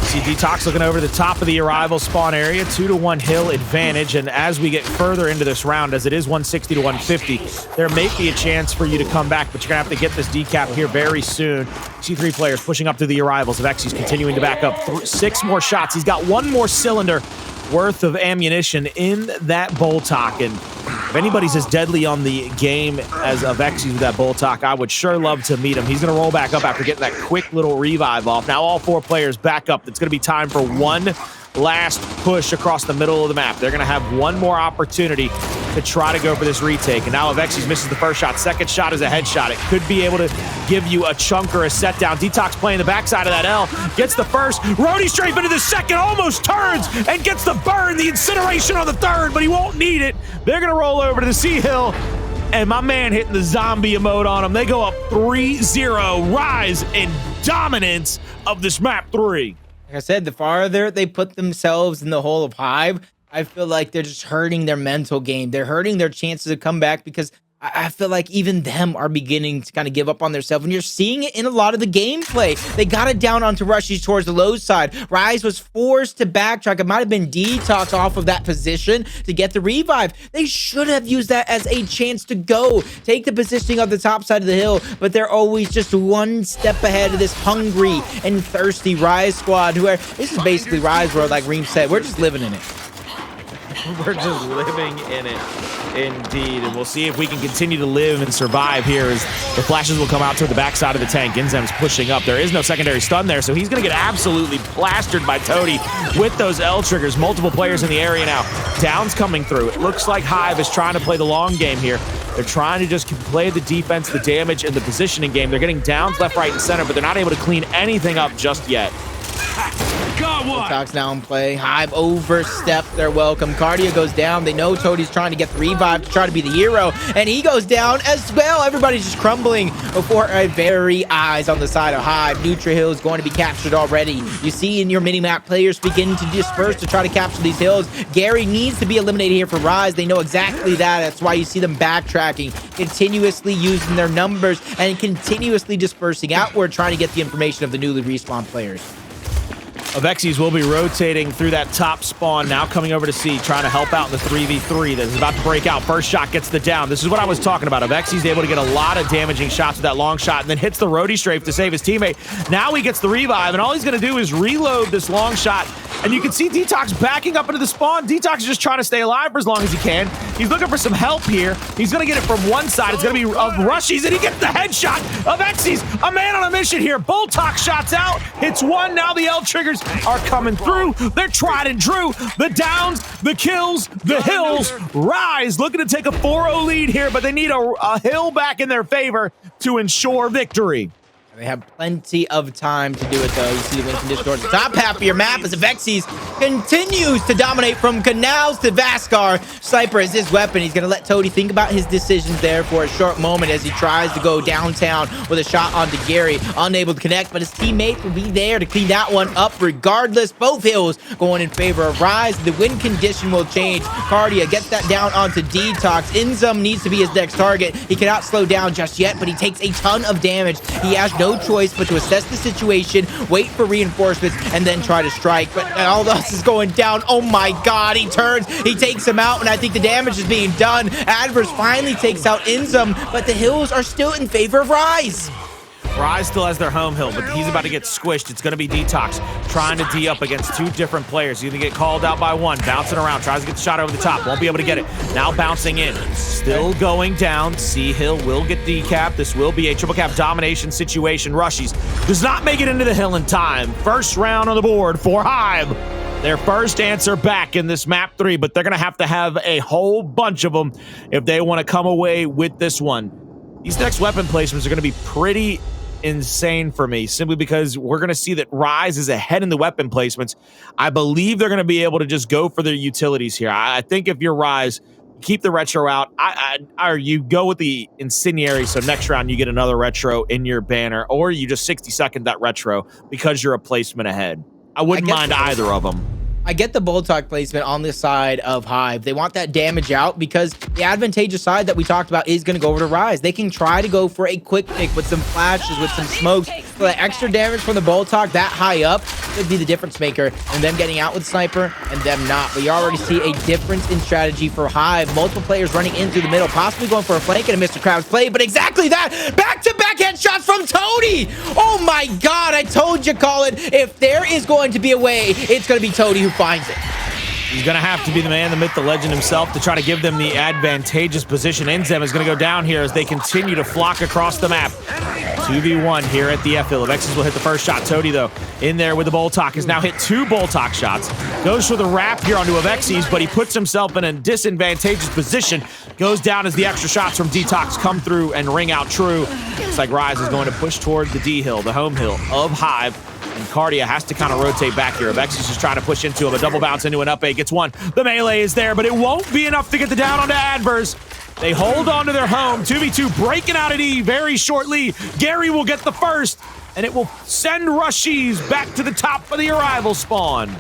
See DeToX looking over the top of the arrival spawn area, 2-to-1 hill advantage, and as we get further into this round, as it is 160 to 150, there may be a chance for you to come back, but you're gonna have to get this decap here very soon. See 3 players pushing up to the arrivals. Avexys continuing to back up 6 more shots. He's got 1 more cylinder worth of ammunition in that Boltok, and if anybody's as deadly on the game as Avexys with that Boltok, I would sure love to meet him. He's going to roll back up after getting that quick little revive off. Now all 4 players back up. It's going to be time for one last push across the middle of the map. They're going to have one more opportunity to try to go for this retake. And now Avexys misses the first shot. Second shot is a headshot. It could be able to give you a chunk or a set down. DeToX playing the backside of that L. Gets the first. Rody strafe into the second. Almost turns and gets the burn. The incineration on the third, but he won't need it. They're going to roll over to the C Hill. And my man hitting the zombie emote on him. They go up 3-0. Rise in dominance of this map 3. Like I said, the farther they put themselves in the hole of Hive, I feel like they're just hurting their mental game. They're hurting their chances to come back, because I feel like even them are beginning to kind of give up on themselves. And you're seeing it in a lot of the gameplay. They got it down onto Rushiez towards the low side. Rise was forced to backtrack. It might have been DeToX off of that position to get the revive. They should have used that as a chance to go. Take the positioning of the top side of the hill, but they're always just one step ahead of this hungry and thirsty Rise squad, who are, this is basically Rise world, like Reem said. We're just living in it. We're just living in it, indeed. And we'll see if we can continue to live and survive here as the flashes will come out toward the backside of the tank. INZEM's pushing up. There is no secondary stun there, so he's going to get absolutely plastered by Toti with those L triggers. Multiple players in the area now. Down's coming through. It looks like Hive is trying to play the long game here. They're trying to just play the defense, the damage, and the positioning game. They're getting downs left, right, and center, but they're not able to clean anything up just yet. DeToX now in play. Hive overstepped their welcome. Kardia goes down. They know Toti's trying to get the revive to try to be the hero, and he goes down as well. Everybody's just crumbling before our very eyes on the side of Hive. Neutral Hill is going to be captured already. You see in your minimap players begin to disperse to try to capture these hills. Gary needs to be eliminated here for Rise. They know exactly that. That's why you see them backtracking, continuously using their numbers and continuously dispersing outward, trying to get the information of the newly respawned players. Avexys will be rotating through that top spawn, now coming over to C, trying to help out in the 3v3 that is about to break out. First shot gets the down. This is what I was talking about. Avexys able to get a lot of damaging shots with that long shot, and then hits the Rody strafe to save his teammate. Now he gets the revive, and all he's going to do is reload this long shot. And you can see DeToX backing up into the spawn. DeToX is just trying to stay alive for as long as he can. He's looking for some help here. He's going to get it from one side. It's going to be Rushiez, and he gets the headshot. Avexys, a man on a mission here. Boltok shots out. Hits one. Now the L triggers are coming through. They're tried and true. The downs, the kills, the hills. Rise looking to take a 4-0 lead here, but they need a hill back in their favor to ensure victory. They have plenty of time to do it, though. You see the win condition towards the top half of your map as Avexys continues to dominate from Canals to Vasgar. Sniper is his weapon. He's going to let Toti think about his decisions there for a short moment as he tries to go downtown with a shot onto Gary. Unable to connect, but his teammates will be there to clean that one up regardless. Both hills going in favor of Rise. The win condition will change. Kardia gets that down onto DeToX. INZEM needs to be his next target. He cannot slow down just yet, but he takes a ton of damage. He has no choice but to assess the situation, wait for reinforcements, and then try to strike. But all this is going down. Oh my god, he turns, he takes him out, and I think the damage is being done. Addvers finally takes out INZEM, but the hills are still in favor of Rise. Rise still has their home hill, but he's about to get squished. It's going to be DeToX trying to D up against two different players. He's going to get called out by one, bouncing around, tries to get the shot over the top, won't be able to get it. Now bouncing in, still going down. C Hill will get decapped. This will be a triple cap domination situation. Rushiez does not make it into the hill in time. First round on the board for Hive. Their first answer back in this map 3, but they're going to have a whole bunch of them if they want to come away with this one. These next weapon placements are going to be pretty insane for me, simply because we're going to see that Rise is ahead in the weapon placements. I believe they're going to be able to just go for their utilities here. I think if you're Rise, keep the retro out. Or you go with the incendiary, so next round you get another retro in your banner, or you just 60-second that retro because you're a placement ahead. I wouldn't mind either of them. I get the DeToX placement on the side of Hive. They want that damage out because the advantageous side that we talked about is going to go over to Rise. They can try to go for a quick pick with some flashes, with some smokes. So that extra damage from the DeToX that high up could be the difference maker, and them getting out with Sniper and them not. But you already see a difference in strategy for Hive. Multiple players running in through the middle, possibly going for a flank and a Mr. Krabs play, but exactly that. Back-to-back headshots from Toti. Oh my God, I told you, Colin. If there is going to be a way, it's going to be Toti who finds it. He's going to have to be the man, the myth, the legend himself to try to give them the advantageous position. INZEM is going to go down here as they continue to flock across the map. 2v1 here at the F-Hill. Avexys will hit the first shot. Toti, though, in there with the DeToX, has now hit 2 DeToX shots. Goes for the wrap here onto Avexys, but he puts himself in a disadvantageous position. Goes down as the extra shots from DeToX come through and ring out true. Looks like Rise is going to push toward the D-Hill, the home hill of Hive. And Kardia has to kind of rotate back here. Avexys is trying to push into him. A double bounce into an up A. Gets one. The melee is there, but it won't be enough to get the down onto Addvers. They hold on to their home. 2v2 breaking out at E very shortly. Gary will get the first, and it will send Rushiez back to the top of the arrival spawn.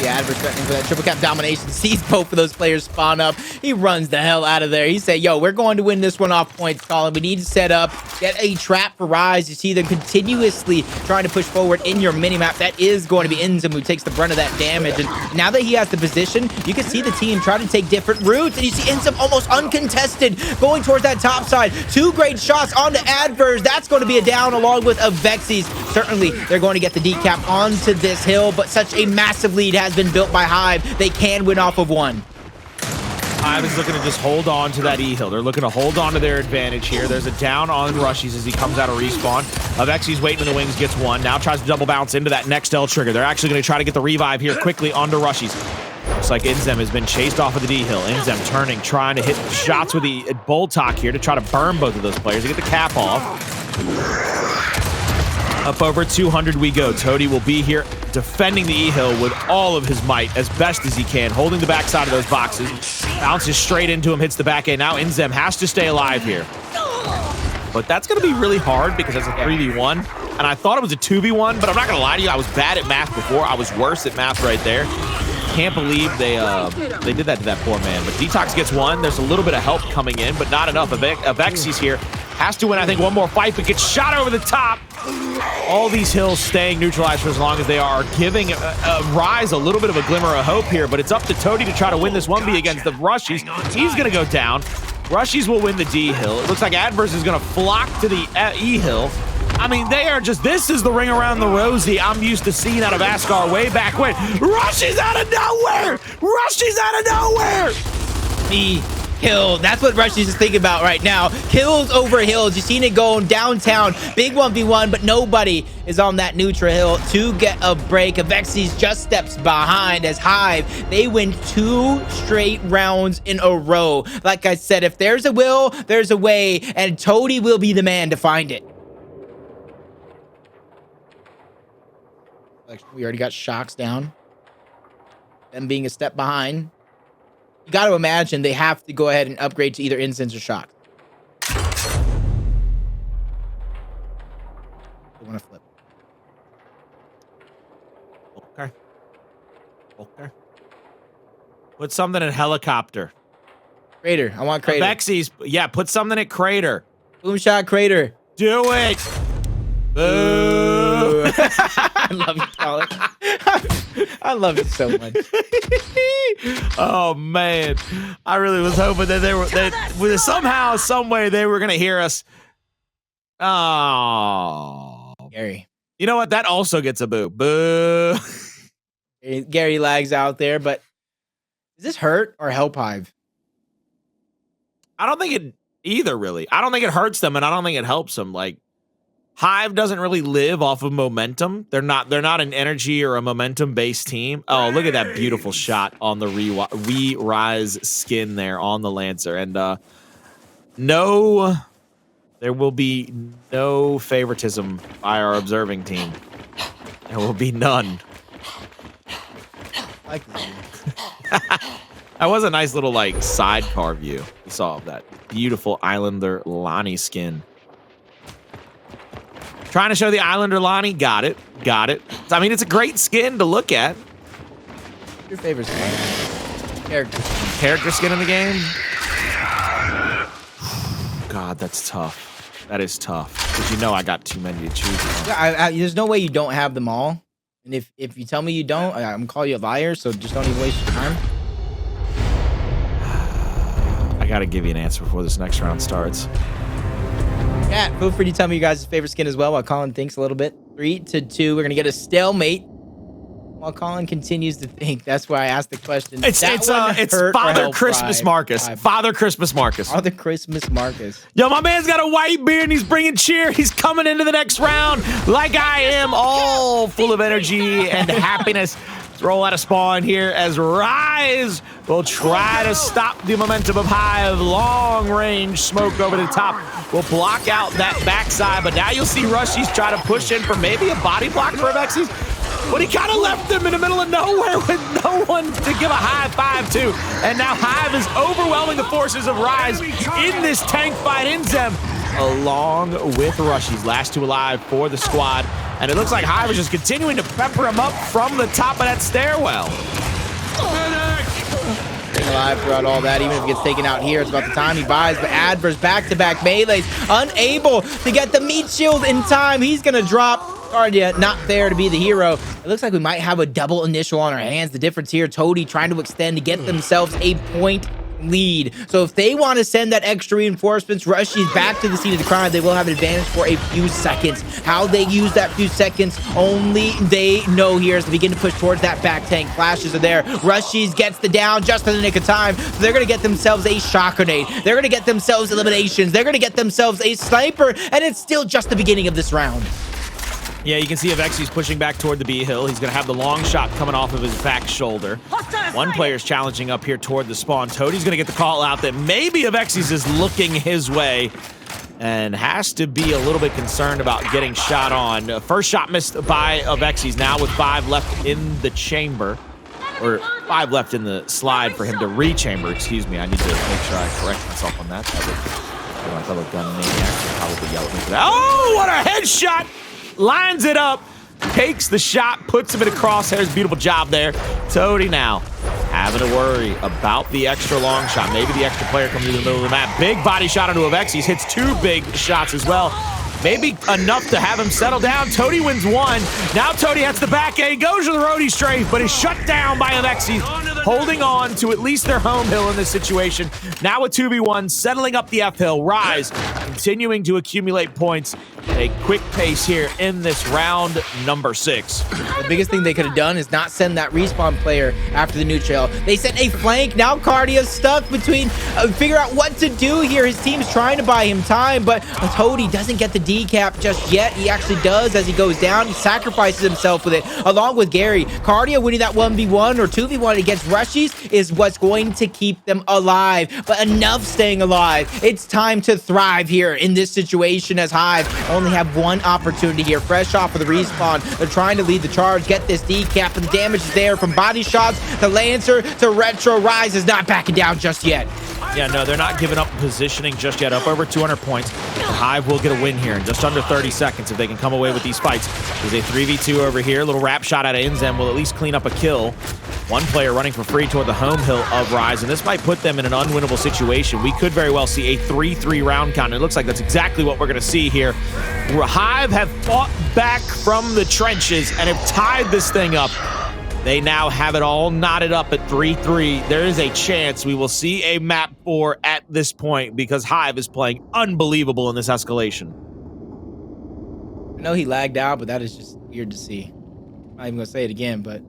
Yeah, Addvers threatening for that triple cap domination. Sees both of those players spawn up. He runs the hell out of there. He said, yo, we're going to win this one off points, Colin. We need to set up, get a trap for Rise. You see them continuously trying to push forward in your minimap. That is going to be INZEM who takes the brunt of that damage. And now that he has the position, you can see the team try to take different routes. And you see INZEM almost uncontested going towards that top side. 2 great shots onto Addvers. That's going to be a down along with Avexys. Certainly, they're going to get the decap onto this hill, but such a massive lead has been built by Hive. They can win off of one. Hive is looking to just hold on to that E-Hill. They're looking to hold on to their advantage here. There's a down on Rushiez as he comes out of respawn. Avexys waiting in the wings, gets one. Now tries to double bounce into that next L trigger. They're actually going to try to get the revive here quickly onto Rushiez. Looks like INZEM has been chased off of the D-Hill. INZEM turning, trying to hit shots with the DeToX here to try to burn both of those players to get the cap off. Up over 200 we go. Toti will be here defending the E-Hill with all of his might as best as he can, holding the backside of those boxes. Bounces straight into him, hits the back end. Now INZEM has to stay alive here. But that's going to be really hard because it's a 3v1. And I thought it was a 2v1, but I'm not going to lie to you. I was bad at math before. I was worse at math right there. Can't believe they did that to that poor man. But DeToX gets one. There's a little bit of help coming in, but not enough. Avexys here has to win, I think, one more fight, but gets shot over the top. All these hills staying neutralized for as long as they are, giving Rise a little bit of a glimmer of hope here, but it's up to Toti to try to win this 1v against the Rushiez. He's going to go down. Rushiez will win the D-Hill. It looks like Addvers is going to flock to the E-Hill. I mean, they are just, this is the ring around the rosy I'm used to seeing out of Vasgar way back when. Rushiez out of nowhere! Rushiez out of nowhere! Kill. That's what Rushiez is thinking about right now. Kills over hills. You've seen it going downtown. Big 1v1, but nobody is on that neutral hill to get a break. Avexys just steps behind as Hive. They win 2 straight rounds in a row. Like I said, if there's a will, there's a way, and Toti will be the man to find it. We already got shocks down. Them being a step behind. You got to imagine they have to go ahead and upgrade to either incense or shock. They want to flip. Okay. Okay. Put something in helicopter. Crater. I want crater. Avexys. Yeah, put something at crater. Boom shot crater. Do it. Boo. I love you, Colin. I love you so much. Oh man, I really was hoping that they were somehow, some way they were gonna hear us. Oh, Gary. You know what? That also gets a boo. Boo. Gary lags out there, but does this hurt or help Hive? I don't think it either. Really, I don't think it hurts them, and I don't think it helps them. Like, Hive doesn't really live off of momentum. They're not an energy or a momentum-based team. Oh, look at that beautiful shot on the Rise skin there on the Lancer. And no There will be no favoritism by our observing team. There will be none. I like this view. That was a nice little like sidecar view we saw of that beautiful Islander Lonnie skin. Trying to show the Islander Lonnie. Got it. Got it. I mean, it's a great skin to look at. Your favorite skin? Character skin in the game? God, that's tough. That is tough. Because you know I got too many to choose from. Yeah, there's no way you don't have them all. And if you tell me you don't, I'm going to call you a liar, so just don't even waste your time. I got to give you an answer before this next round starts. Yeah, feel free to tell me your guys' favorite skin as well while Colin thinks a little bit. 3-2. We're going to get a stalemate while Colin continues to think. That's why I asked the question. It's Father Christmas Marcus. Father Christmas Marcus. Father Christmas Marcus. Yo, my man's got a white beard and he's bringing cheer. He's coming into the next round like I am, all full of energy and happiness. Let's roll out a spawn here as Rise will try to stop the momentum of Hive. Long range smoke over the top will block out that backside, but now you'll see Rushiez try to push in for maybe a body block for Avexys. But he kind of left them in the middle of nowhere with no one to give a high five to. And now Hive is overwhelming the forces of Rise in this tank fight. INZEM along with Rushiez. Last two alive for the squad. And it looks like Hive is just continuing to pepper him up from the top of that stairwell. Staying alive throughout all that, even if he gets taken out here, it's about the time he buys. But Addvers back-to-back melees, unable to get the meat shield in time. He's going to drop. Kardia not there to be the hero. It looks like we might have a double initial on our hands. The difference here, Toti trying to extend to get themselves a point lead. So if they want to send that extra reinforcements, Rushiez back to the scene of the crime, they will have an advantage for a few seconds. How they use that few seconds, only they know here as they begin to push towards that back tank. Flashes are there. Rushiez gets the down just in the nick of time. So they're going to get themselves a shock grenade. They're going to get themselves eliminations. They're going to get themselves a sniper, and it's still just the beginning of this round. Yeah, you can see Avexys pushing back toward the B hill. He's going to have the long shot coming off of his back shoulder. One player's challenging up here toward the spawn. Toti's going to get the call out that maybe Avexys is looking his way and has to be a little bit concerned about getting shot on. First shot missed by Avexys, now with 5 left in the chamber. Or 5 left in the slide for him to rechamber. Excuse me, I need to make sure I correct myself on that. My fellow gun maniacs will probably yell at me for that. Oh, what a headshot! Lines it up, takes the shot, puts him in the crosshairs. Beautiful job there. Toti now having to worry about the extra long shot. Maybe the extra player comes in the middle of the map. Big body shot onto Avexys. Hits 2 big shots as well. Maybe enough to have him settle down. Toti wins 1. Now Toti hits the back A, goes to the roadie strafe, but is shut down by Avexys, holding on to at least their home hill in this situation. Now with 2v1, settling up the F hill. Rise continuing to accumulate points at a quick pace here in this round number 6. The biggest thing they could have done is not send that respawn player after the neutral. They sent a flank. Now Kardia's stuck between, figure out what to do here. His team's trying to buy him time, but Toti doesn't get the decap just yet. He actually does as he goes down. He sacrifices himself with it, along with Gary. Kardia winning that 1v1 or 2v1 against Rushiez is what's going to keep them alive. But enough staying alive. It's time to thrive here in this situation as Hive only have one opportunity here. Fresh off of the respawn. They're trying to lead the charge, get this decap, and the damage is there from body shots to Lancer to Retro. Rise is not backing down just yet. Yeah, no, they're not giving up positioning just yet. Up over 200 points. The Hive will get a win here in just under 30 seconds if they can come away with these fights. There's a 3v2 over here. A little wrap shot out of INZEM will at least clean up a kill. One player running for free toward the home hill of Rise, and this might put them in an unwinnable situation. We could very well see a 3-3 round count. It looks like that's exactly what we're going to see here. Hive have fought back from the trenches and have tied this thing up. They now have it all knotted up at 3-3. There is a chance we will see a map 4 at this point because Hive is playing unbelievable in this escalation. I know he lagged out, but that is just weird to see. I'm not even going to say it again, but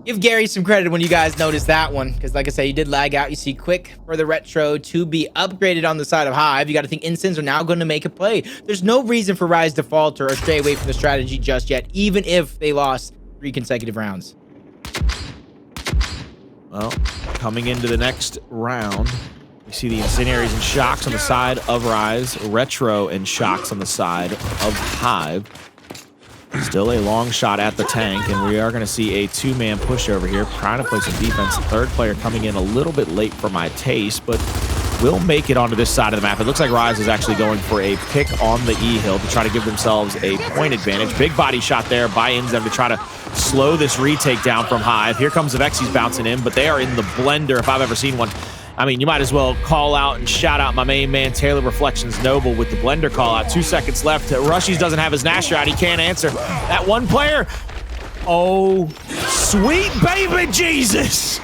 give Gary some credit when you guys notice that one, because like I said, he did lag out. You see quick for the Retro to be upgraded on the side of Hive. You got to think INZEMs are now going to make a play. There's no reason for Rise to falter or stray away from the strategy just yet, even if they lost 3 consecutive rounds. Well, coming into the next round, You see the Incendiaries and Shocks on the side of Rise, Retro and Shocks on the side of Hive. Still a long shot at the tank, and we are going to see a two-man push over here, trying to play some defense. The third player coming in a little bit late for my taste, but will make it onto this side of the map. It looks like Rise is actually going for a pick on the E-hill to try to give themselves a point advantage. Big body shot there by INZEM to try to slow this retake down from Hive. Here comes Avexys bouncing in, but they are in the blender if I've ever seen one. I mean, you might as well call out and shout out my main man, Taylor Reflections Noble, with the blender call out. 2 seconds left. Rushiez doesn't have his Nasher out. He can't answer. That one player. Oh, sweet baby Jesus.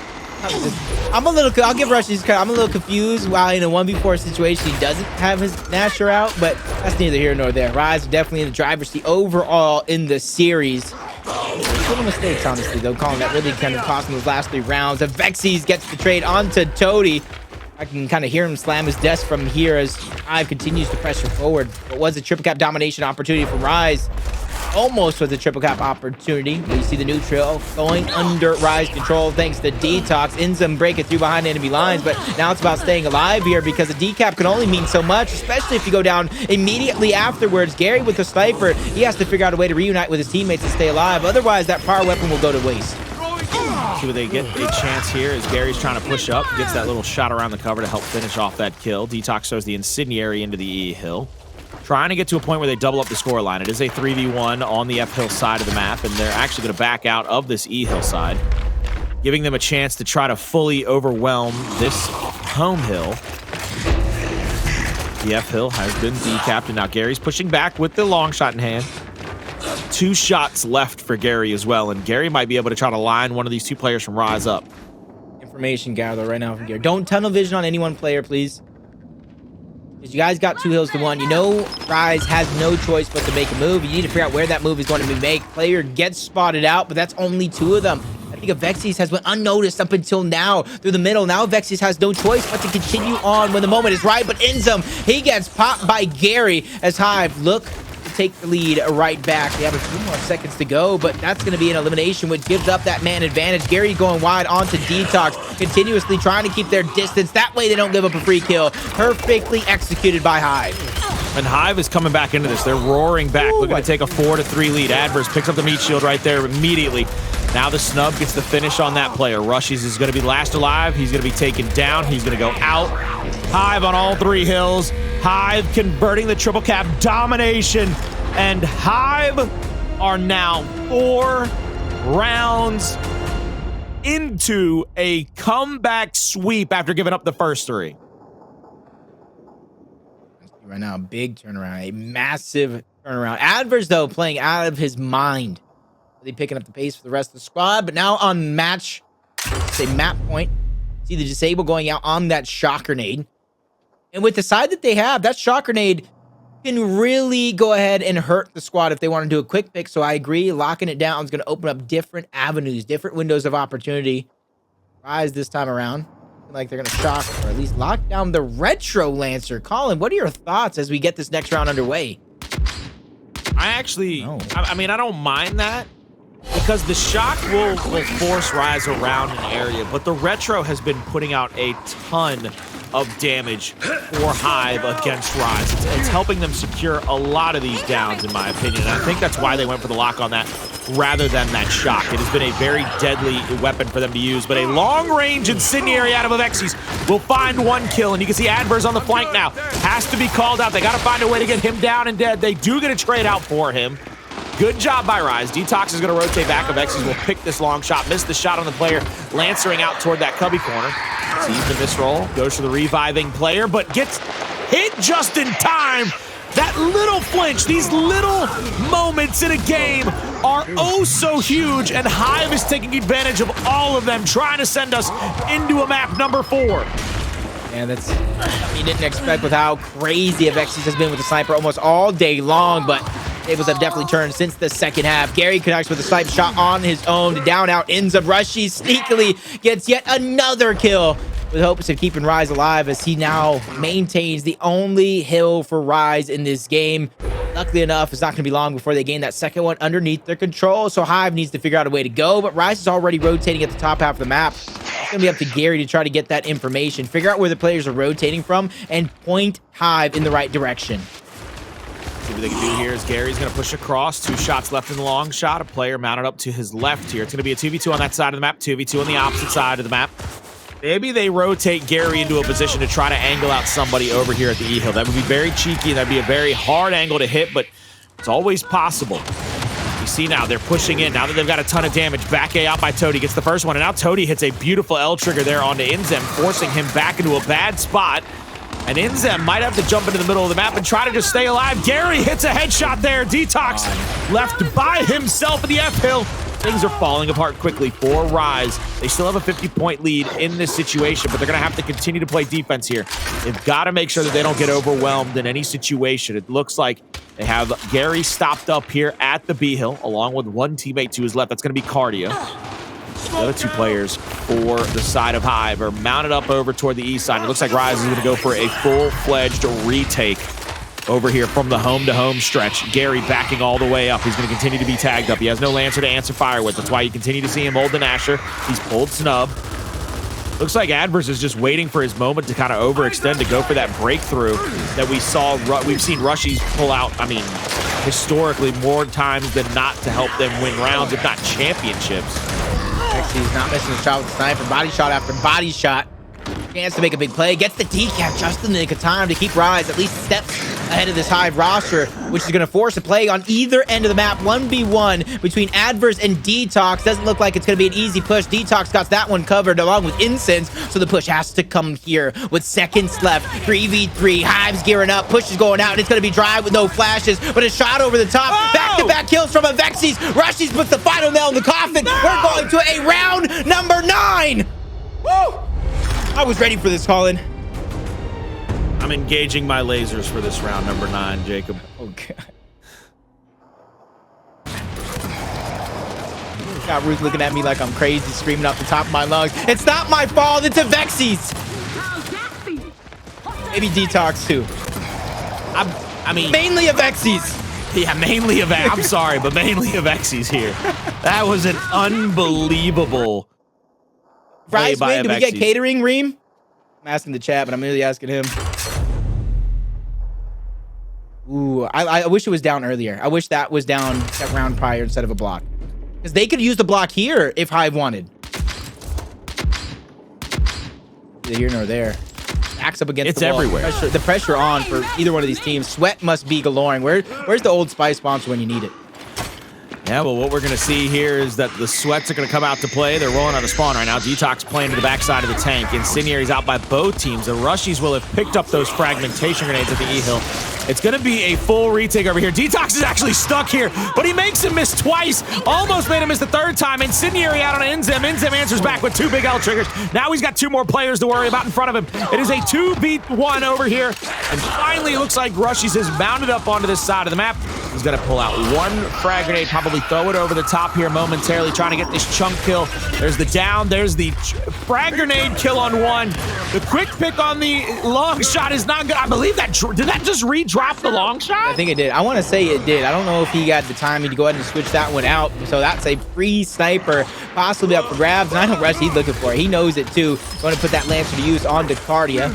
I'll give Rushiez credit. I'm a little confused why in a 1v4 situation he doesn't have his Nasher out, but that's neither here nor there. Rise are definitely in the driver's seat overall in the series. Little mistakes, honestly, though, calling that really kind of cost him those last 3 rounds. Avexys gets the trade onto Toti. I can kind of hear him slam his desk from here as Hive continues to pressure forward. What was a triple cap domination opportunity for Rise? Almost was a triple cap opportunity. You see the neutral going under Rise control thanks to DeToX. INZEM break it through behind enemy lines, but now it's about staying alive here because a decap can only mean so much, especially if you go down immediately afterwards. Gary with the sniper, he has to figure out a way to reunite with his teammates and stay alive. Otherwise, that power weapon will go to waste. See what they get a chance here as Gary's trying to push up, gets that little shot around the cover to help finish off that kill. DeToX throws the Incendiary into the E-hill. Trying to get to a point where they double up the score line. It is a 3v1 on the F-hill side of the map, and they're actually going to back out of this E-hill side, giving them a chance to try to fully overwhelm this home hill. The F-hill has been decapped, and now Gary's pushing back with the long shot in hand. 2 shots left for Gary as well, and Gary might be able to try to line one of these 2 players from Rise up. Information gather right now from Gary. Don't tunnel vision on any one player, please. You guys got 2 hills to 1. You know Rise has no choice but to make a move. You need to figure out where that move is going to be made. Player gets spotted out, but that's only 2 of them. I think Avexys has went unnoticed up until now through the middle. Now Avexys has no choice but to continue on when the moment is right. But INZEM, he gets popped by Gary as Hive look to take the lead right back. They have a few more seconds to go, but that's going to be an elimination, which gives up that man advantage. Gary going wide onto DeToX, continuously trying to keep their distance. That way they don't give up a free kill. Perfectly executed by Hive. And Hive is coming back into this. They're roaring back, looking to take a 4-3 lead. Addvers picks up the meat shield right there immediately. Now the snub gets the finish on that player. Rushiez is going to be last alive. He's going to be taken down. He's going to go out. Hive on all 3 hills. Hive converting the triple cap domination. And Hive are now 4 rounds into a comeback sweep after giving up the first 3. Right now, a big turnaround, a massive turnaround. Addvers, though, playing out of his mind. Really picking up the pace for the rest of the squad, but now on match, say map point, see the disable going out on that shock grenade. And with the side that they have, that shock grenade can really go ahead and hurt the squad if they want to do a quick pick. So I agree, locking it down is going to open up different avenues, different windows of opportunity. Rise this time around. Like they're going to shock or at least lock down the Retro Lancer. Colin, what are your thoughts as we get this next round underway? I mean, I don't mind that because the shock will force Rise around an area, but the Retro has been putting out a ton of damage for Hive against Rise. It's helping them secure a lot of these downs, in my opinion. And I think that's why they went for the lock on that rather than that shock. It has been a very deadly weapon for them to use, but a long-range incendiary out of Avexys will find 1 kill, and you can see Addvers on the flank now. Has to be called out. They got to find a way to get him down and dead. They do get a trade out for him. Good job by Rise. DeToX is going to rotate back. Avexys will pick this long shot, miss the shot on the player, lancering out toward that cubby corner. Sees the misroll, goes for the reviving player, but gets hit just in time. That little flinch, these little moments in a game are oh so huge, and Hive is taking advantage of all of them, trying to send us into a map number 4. And that's something you didn't expect with how crazy Avexys has been with the sniper almost all day long, but tables have definitely turned since the second half. Gary connects with a snipe shot on his own to down out INZEM. Rushiez sneakily gets yet another kill with hopes of keeping Rise alive as he now maintains the only hill for Rise in this game. Luckily enough, it's not going to be long before they gain that second one underneath their control, so Hive needs to figure out a way to go, but Rise is already rotating at the top half of the map. It's going to be up to Gary to try to get that information, figure out where the players are rotating from, and point Hive in the right direction. See what they can do here is Gary's going to push across. 2 shots left in the long shot. A player mounted up to his left here. It's going to be a 2v2 on that side of the map, 2v2 on the opposite side of the map. Maybe they rotate Gary into a position to try to angle out somebody over here at the E-Hill. That would be very cheeky. That'd be a very hard angle to hit, but it's always possible. You see now, they're pushing in. Now that they've got a ton of damage, back A out by Toti. Gets the first one, and now Toti hits a beautiful L trigger there onto INZEM, forcing him back into a bad spot. And INZEM might have to jump into the middle of the map and try to just stay alive. Gary hits a headshot there. DeToX left by himself in the F-Hill. Things are falling apart quickly for Rise. They still have a 50-point lead in this situation, but they're going to have to continue to play defense here. They've got to make sure that they don't get overwhelmed in any situation. It looks like they have Gary stopped up here at the B-Hill, along with one teammate to his left. That's going to be Kardia. The other 2 players for the side of Hive are mounted up over toward the east side. It looks like Rise is going to go for a full-fledged retake over here from the home-to-home stretch. Gary backing all the way up. He's going to continue to be tagged up. He has no Lancer to answer fire with. That's why you continue to see him hold the Nasher. He's pulled snub. Looks like Addvers is just waiting for his moment to kind of overextend, to go for that breakthrough that we saw. We've seen Rushiez pull out, I mean, historically more times than not to help them win rounds, if not championships. Actually, he's not missing a shot with the sniper. Body shot after body shot. Chance to make a big play. Gets the decap just in the nick of time to keep Rise at least steps ahead of this Hive roster, which is going to force a play on either end of the map. 1v1 between Addvers and DeToX. Doesn't look like it's going to be an easy push. DeToX got that one covered along with Incense, so the push has to come here with seconds left. 3v3. Hive's gearing up. Push is going out, and it's going to be dry with no flashes, but a shot over the top. Back-to-back kills from Avexys. Rushiez puts the final nail in the coffin. We're going to a round number 9. Woo! I was ready for this, Colin. I'm engaging my lasers for this round number 9, Jacob. Okay. Got Ruth looking at me like I'm crazy, screaming off the top of my lungs. It's not my fault, it's Avexys. Maybe DeToX too. I mean, mainly Avexys. Yeah, mainly Avexys. I'm sorry, but mainly Avexys here. That was an unbelievable Rise by win. Do we get catering, Reem? I'm asking the chat, but I'm really asking him. Ooh, I wish it was down earlier. I wish that was down that round prior instead of a block. Because they could use the block here if Hive wanted. Neither here nor there. Backs up against the wall. It's everywhere. The pressure on for either one of these teams. Sweat must be galoring. Where's the Old Spice sponsor when you need it? Yeah, well, what we're going to see here is that the sweats are going to come out to play. They're rolling out of spawn right now. DeToX playing to the backside of the tank. Incendiary's out by both teams. The Rushiez will have picked up those fragmentation grenades at the E-Hill. It's going to be a full retake over here. DeToX is actually stuck here, but he makes him miss twice. Almost made him miss the 3rd time. Incendiary out on INZEM. INZEM answers back with 2 big L triggers. Now he's got 2 more players to worry about in front of him. It is a 2v1 over here. And finally, it looks like Rushiez has mounted up onto this side of the map. He's going to pull out 1 frag grenade, probably throw it over the top here momentarily, trying to get this chunk kill. There's the down. There's the frag grenade kill on 1. The quick pick on the long shot is not good. I believe that, did that just re-drop the long shot? I think it did. I want to say it did. I don't know if he got the timing to go ahead and switch that one out. So that's a free sniper, possibly up for grabs. And I know Rush, he's looking for it. He knows it too. Going to put that Lancer to use onto Kardia.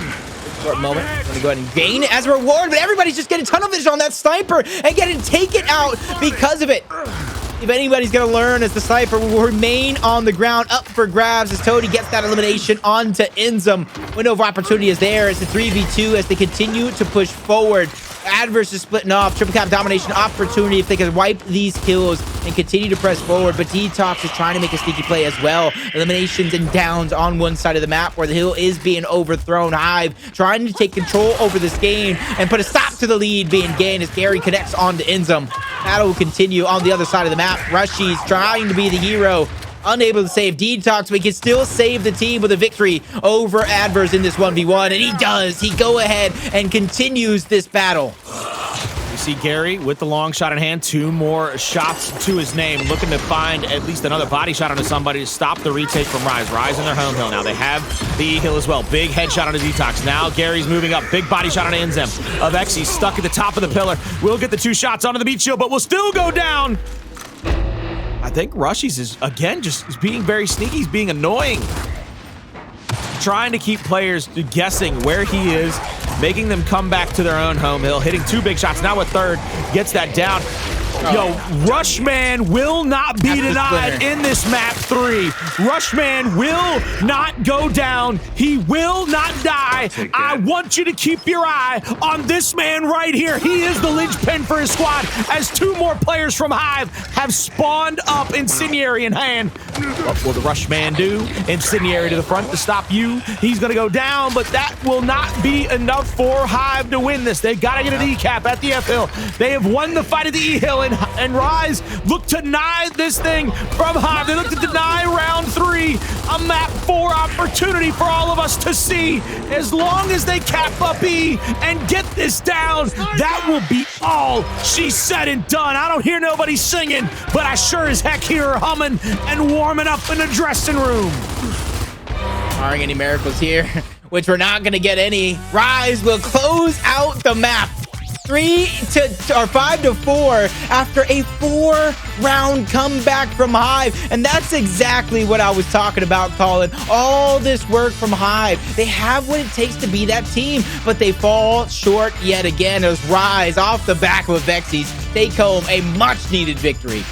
Short moment. Going to go ahead and gain it as a reward, but everybody's just getting tunnel vision on that sniper and getting taken out because of it. If anybody's going to learn, as the sniper will remain on the ground, up for grabs as Toti gets that elimination onto INZEM. Window of opportunity is there. It's a 3v2 as they continue to push forward. Addvers is splitting off. Triple cap domination opportunity if they can wipe these kills and continue to press forward. But DeToX is trying to make a sneaky play as well. Eliminations and downs on one side of the map where the hill is being overthrown. Hive trying to take control over this game and put a stop to the lead being gained as Gary connects onto INZEM. Battle will continue on the other side of the map. Rushiez trying to be the hero. Unable to save DeToX, but he can still save the team with a victory over Addvers in this 1v1, and he does. He go ahead and continues this battle. You see Gary with the long shot in hand, 2 more shots to his name, looking to find at least another body shot onto somebody to stop the retake from Rise. Rise in their home hill now. They have the E-Hill as well. Big headshot onto DeToX. Now Gary's moving up. Big body shot onto INZEM. Avexys stuck at the top of the pillar. Will get the 2 shots onto the beat shield, but will still go down. I think Rushiez is, again, just being very sneaky. He's being annoying. trying to keep players guessing where he is, making them come back to their own home hill, hitting 2 big shots. Now a third, gets that down. Yo, Rushman will not be denied in this map 3. Rushman will not go down. He will not die. I want you to keep your eye on this man right here. He is the linchpin for his squad as 2 more players from Hive have spawned up, Incendiary in hand. What will the Rushman do? Incendiary to the front to stop you. He's going to go down, but that will not be enough for Hive to win this. They've got to get an E cap at the F hill. They have won the fight at the E hill, and Rise look to deny this thing from Hive. They look to deny round 3, a map 4 opportunity for all of us to see. As long as they cap up E and get this down, that will be all she's said and done. I don't hear nobody singing, but I sure as heck hear her humming and warming up in the dressing room. Barring any miracles here, which we're not going to get any, Rise will close out the map 5 to 4 after a 4-round comeback from Hive. And that's exactly what I was talking about, Colin. All this work from Hive. They have what it takes to be that team, but they fall short yet again as Rise, off the back of Avexys, take home a much-needed victory.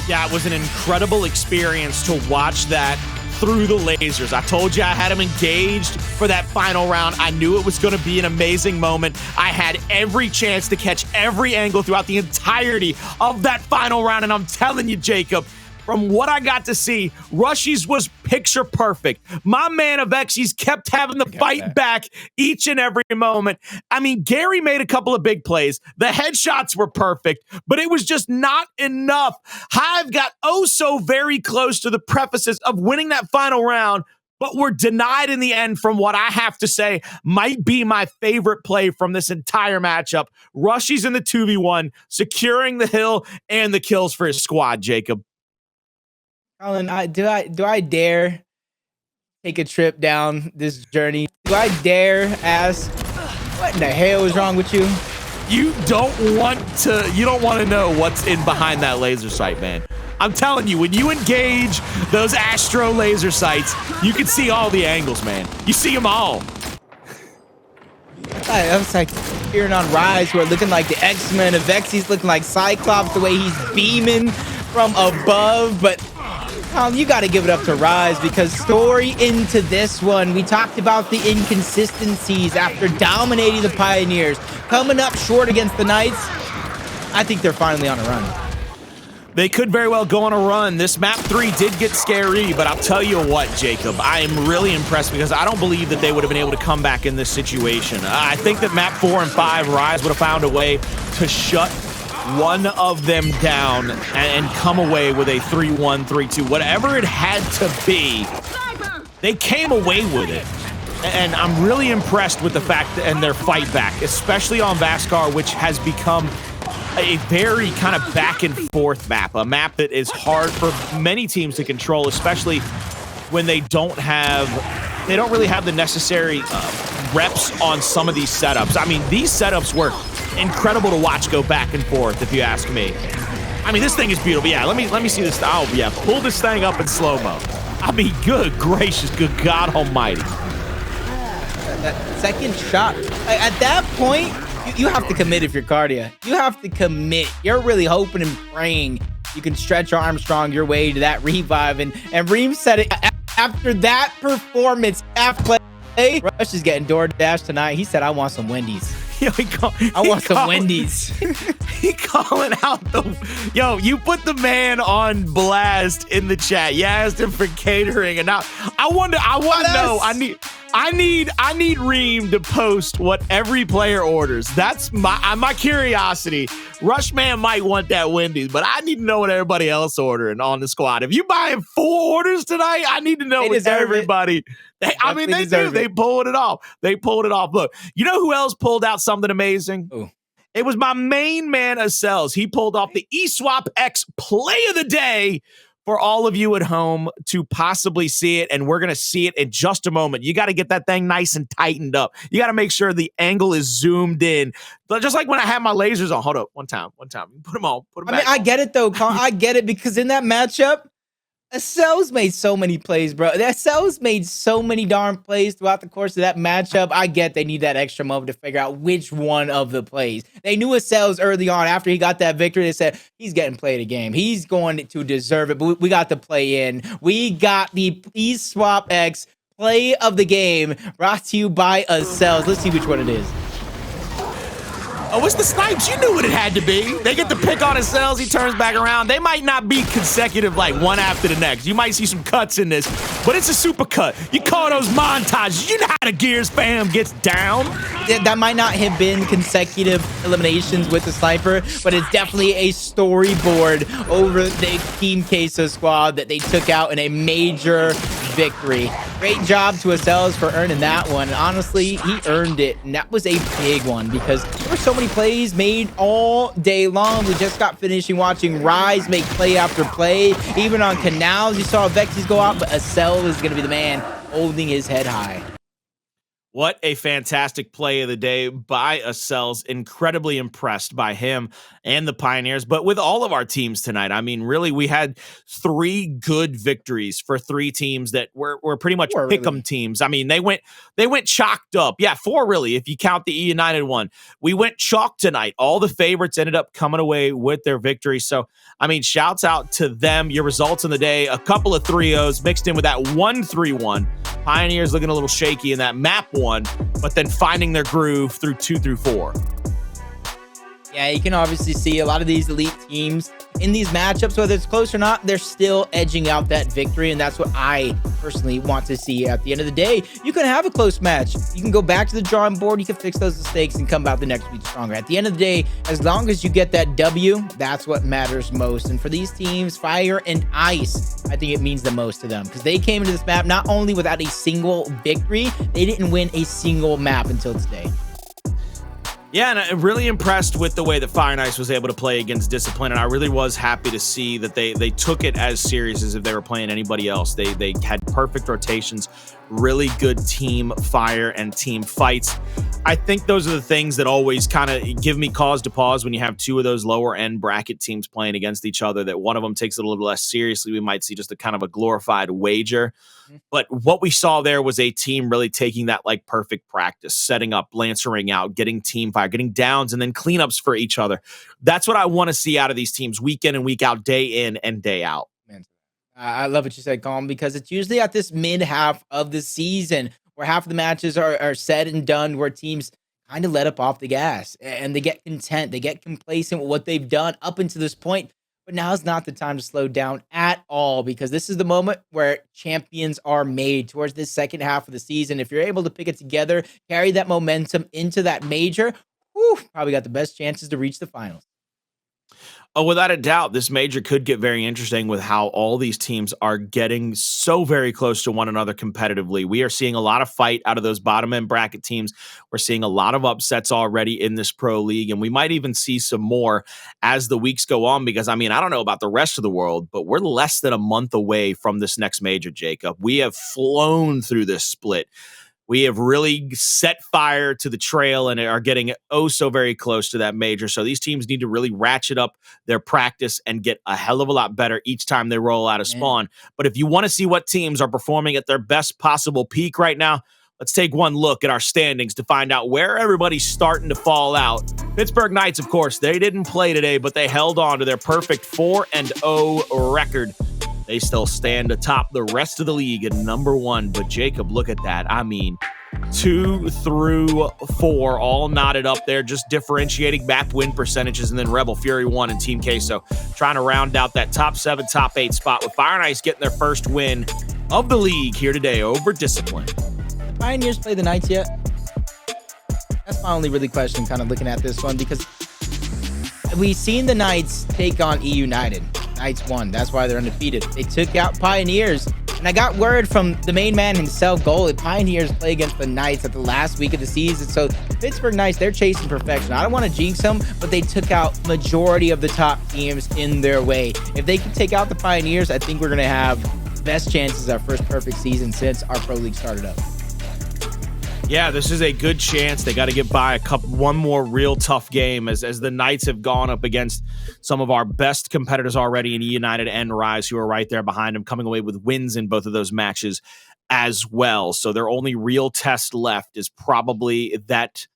Yeah, it was an incredible experience to watch that through the lasers. I told you I had him engaged for that final round. I knew it was going to be an amazing moment. I had every chance to catch every angle throughout the entirety of that final round, and I'm telling you, Jacob, from what I got to see, Rushiez was picture perfect. My man Avexys kept having to fight back each and every moment. I mean, Gary made a couple of big plays. The headshots were perfect, but it was just not enough. Hive got oh so very close to the prefaces of winning that final round, but were denied in the end from what I have to say might be my favorite play from this entire matchup. Rushiez in the 2v1, securing the hill and the kills for his squad, Jacob. Colin, do I dare take a trip down this journey? Do I dare ask, what in the hell is wrong with you? You don't want to know what's in behind that laser sight, man. I'm telling you, when you engage those Astro laser sights, you can see all the angles, man. You see them all. I was like hearing on Rise, who are looking like the X-Men. Avexys looking like Cyclops, the way he's beaming from above, but you got to give it up to Rise, because story into this one, we talked about the inconsistencies after dominating the Pioneers, coming up short against the Knights. I think they're finally on a run. They could very well go on a run. This map 3 did get scary, but I'll tell you what, Jacob, I am really impressed because I don't believe that they would have been able to come back in this situation. I think that map 4 and 5, Rise would have found a way to shut one of them down and come away with a 3-1, 3-2, whatever it had to be. They came away with it. And I'm really impressed with the fact and their fight back, especially on Vasgar, which has become a very kind of back and forth map, a map that is hard for many teams to control, especially when they don't really have the necessary reps on some of these setups. I mean, these setups were incredible to watch go back and forth, if you ask me. I mean, this thing is beautiful. Yeah, let me see this. Oh, yeah, pull this thing up in slow-mo. I mean, good gracious, good God almighty. That second shot, at that point, you have to commit if you're Kardia. You have to commit. You're really hoping and praying you can stretch Armstrong your way to that revive. And Reem said it after that performance, after play, Rush is getting DoorDash tonight. He said, I want some Wendy's. Yo, I want some Wendy's. He calling out the... Yo, you put the man on blast in the chat. You asked him for catering, and now I want to know. I need Reem to post what every player orders. That's my curiosity. Rushman might want that Wendy's, but I need to know what everybody else ordering on the squad. If you buying 4 orders tonight, I need to know what everybody... They do. They pulled it off. They pulled it off. Look, you know who else pulled out something amazing? Ooh. It was my main man, Acels. He pulled off the eSwap X play of the day for all of you at home to possibly see it, and we're going to see it in just a moment. You got to get that thing nice and tightened up. You got to make sure the angle is zoomed in. But just like when I had my lasers on. Hold up. One time. Put them on. Put them back I get it, though, Con. I get it, because in that matchup, Escal's made so many plays, bro. Escal's made so many darn plays throughout the course of that matchup. I get they need that extra moment to figure out which one of the plays. They knew Escal's early on after he got that victory. They said, he's getting played a game. He's going to deserve it, but we got the play in. We got the Please Swap X play of the game brought to you by Escal's. Let's see which one it is. Oh, it's the snipes. You knew what it had to be. They get the pick on himself. He turns back around. They might not be consecutive like one after the next. You might see some cuts in this, but it's a super cut. You call those montages. You know how the Gears fam gets down. That might not have been consecutive eliminations with the sniper, but it's definitely a storyboard over the Team Queso squad that they took out in a major victory. Great job to ourselves for earning that one. Honestly, he earned it, and that was a big one because there were so many plays made all day long. We just got finishing watching Rise make play after play. Even on Canals, you saw Avexys go out, but Escel is going to be the man holding his head high. What a fantastic play of the day by Escels. Incredibly impressed by him and the Pioneers, but with all of our teams tonight. I mean, really, we had 3 good victories for 3 teams that were pretty much pick'em teams. I mean, they went chalked up. Yeah, 4 really, if you count the E United one. We went chalk tonight. All the favorites ended up coming away with their victory. So, I mean, shouts out to them. Your results in the day, a couple of 3-0s mixed in with that 1-3-1. Pioneers looking a little shaky in that map one, but then finding their groove through 2 through 4. Yeah, you can obviously see a lot of these elite teams in these matchups, whether it's close or not, they're still edging out that victory, and that's what I personally want to see. At the end of the day, you can have a close match. You can go back to the drawing board, you can fix those mistakes, and come out the next week stronger. At the end of the day, as long as you get that W, that's what matters most. And for these teams, Fire and Ice, I think it means the most to them, because they came into this map not only without a single victory, they didn't win a single map until today. Yeah, and I'm really impressed with the way that Fire and Ice was able to play against Discipline, and I really was happy to see that they took it as serious as if they were playing anybody else. They had perfect rotations, really good team fire and team fights. I think those are the things that always kind of give me cause to pause when you have 2 of those lower end bracket teams playing against each other, that one of them takes it a little less seriously. We might see just a kind of a glorified wager. But what we saw there was a team really taking that like perfect practice, setting up, lancering out, getting team fire, getting downs, and then cleanups for each other. That's what I want to see out of these teams week in and week out, day in and day out. Man, I love what you said, Colin, because it's usually at this mid half of the season where half of the matches are said and done, where teams kind of let up off the gas and they get content, they get complacent with what they've done up until this point. But now's not the time to slow down at all, because this is the moment where champions are made towards this second half of the season. If you're able to pick it together, carry that momentum into that major, probably got the best chances to reach the finals. Oh, without a doubt, this major could get very interesting with how all these teams are getting so very close to one another competitively. We are seeing a lot of fight out of those bottom end bracket teams. We're seeing a lot of upsets already in this pro league, and we might even see some more as the weeks go on, because I mean, I don't know about the rest of the world, but we're less than a month away from this next major, Jacob. We have flown through this split. We have really set fire to the trail and are getting oh so very close to that major. So these teams need to really ratchet up their practice and get a hell of a lot better each time they roll out of spawn. But if you want to see what teams are performing at their best possible peak right now, let's take one look at our standings to find out where everybody's starting to fall out. Pittsburgh Knights, of course, they didn't play today, but they held on to their perfect 4-0 record. They still stand atop the rest of the league at number 1. But Jacob, look at that. I mean, 2 through 4 all knotted up there, just differentiating map win percentages. And then Rebel Fury 1 and Team Queso trying to round out that top 7, top 8 spot, with Fire and Ice getting their first win of the league here today over Discipline. Pioneers play the Knights yet? That's my only really question, kind of looking at this one, because we've seen the Knights take on E United. Knights won. That's why they're undefeated. They took out Pioneers. And I got word from the main man himself, goalie, Pioneers play against the Knights at the last week of the season. So Pittsburgh Knights, they're chasing perfection. I don't want to jinx them, but they took out majority of the top teams in their way. If they can take out the Pioneers, I think we're going to have best chances our first perfect season since our pro league started up. Yeah, this is a good chance. They got to get by one more real tough game as the Knights have gone up against some of our best competitors already in E United and Rise, who are right there behind them, coming away with wins in both of those matches as well. So their only real test left is probably that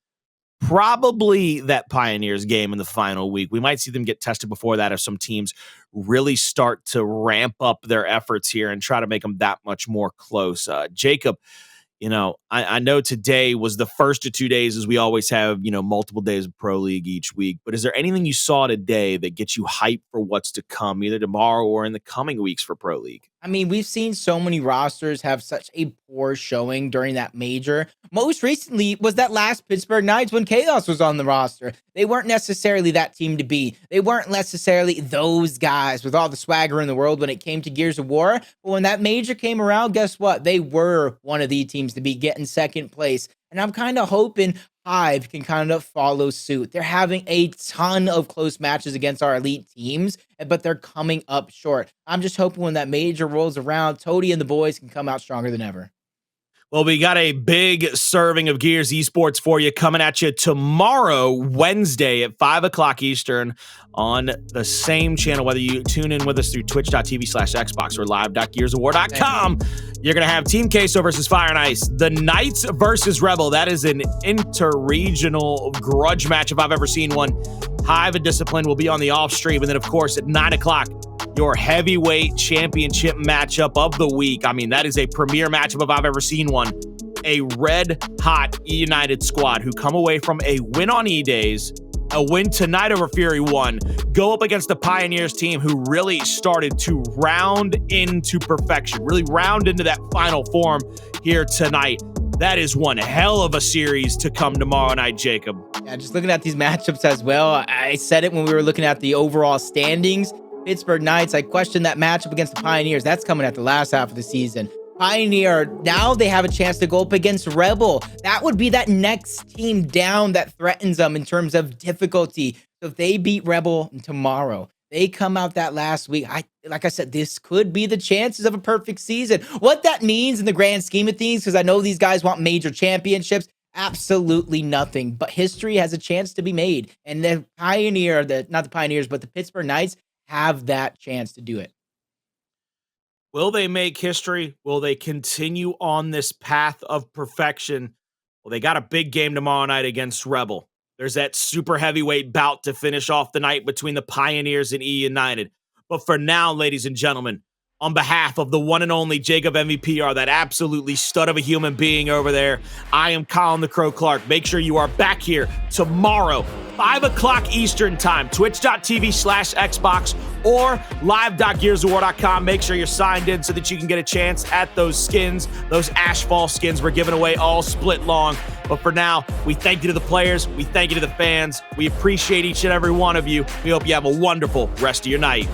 Pioneers game in the final week. We might see them get tested before that if some teams really start to ramp up their efforts here and try to make them that much more close. Jacob, I know today was the first of 2 days, as we always have, multiple days of Pro League each week. But is there anything you saw today that gets you hyped for what's to come, either tomorrow or in the coming weeks for Pro League? I mean, we've seen so many rosters have such a poor showing during that major. Most recently was that last Pittsburgh Knights when Chaos was on the roster. They weren't necessarily that team to beat. They weren't necessarily those guys with all the swagger in the world when it came to Gears of War. But when that major came around, guess what? They were one of the teams to be getting second place. And I'm kind of hoping Hive can kind of follow suit. They're having a ton of close matches against our elite teams, but they're coming up short. I'm just hoping when that major rolls around, Toti and the boys can come out stronger than ever. Well, we got a big serving of Gears Esports for you coming at you tomorrow, Wednesday at 5 o'clock Eastern on the same channel, whether you tune in with us through twitch.tv/Xbox or live.gearsofwar.com. You're going to have Team Queso versus Fire and Ice, the Knights versus Rebel. That is an inter-regional grudge match if I've ever seen one. Hive and Discipline will be on the off stream. And then, of course, at 9 o'clock, your heavyweight championship matchup of the week. I mean, that is a premier matchup if I've ever seen one. A red-hot E-United squad who come away from a win on E-Days, a win tonight over Fury 1, go up against the Pioneers team who really started to round into perfection, really round into that final form here tonight. That is one hell of a series to come tomorrow night, Jacob. Yeah, just looking at these matchups as well. I said it when we were looking at the overall standings. Pittsburgh Knights, I questioned that matchup against the Pioneers. That's coming at the last half of the season. Pioneer, now they have a chance to go up against Rebel. That would be that next team down that threatens them in terms of difficulty. So if they beat Rebel tomorrow, they come out that last week. Like I said, this could be the chances of a perfect season. What that means in the grand scheme of things, because I know these guys want major championships, absolutely nothing. But history has a chance to be made. And the Pioneer, not the Pioneers, but the Pittsburgh Knights have that chance to do it. Will they make history? Will they continue on this path of perfection? Well, they got a big game tomorrow night against Rebel. There's that super heavyweight bout to finish off the night between the Pioneers and E United. But for now, ladies and gentlemen, on behalf of the one and only Jacob MVPR, that absolutely stud of a human being over there, I am Colin the Crow Clark. Make sure you are back here tomorrow, 5 o'clock Eastern time, twitch.tv/Xbox or live.gearsofwar.com. Make sure you're signed in so that you can get a chance at those skins, those Ashfall skins we're giving away all split long. But for now, we thank you to the players. We thank you to the fans. We appreciate each and every one of you. We hope you have a wonderful rest of your night.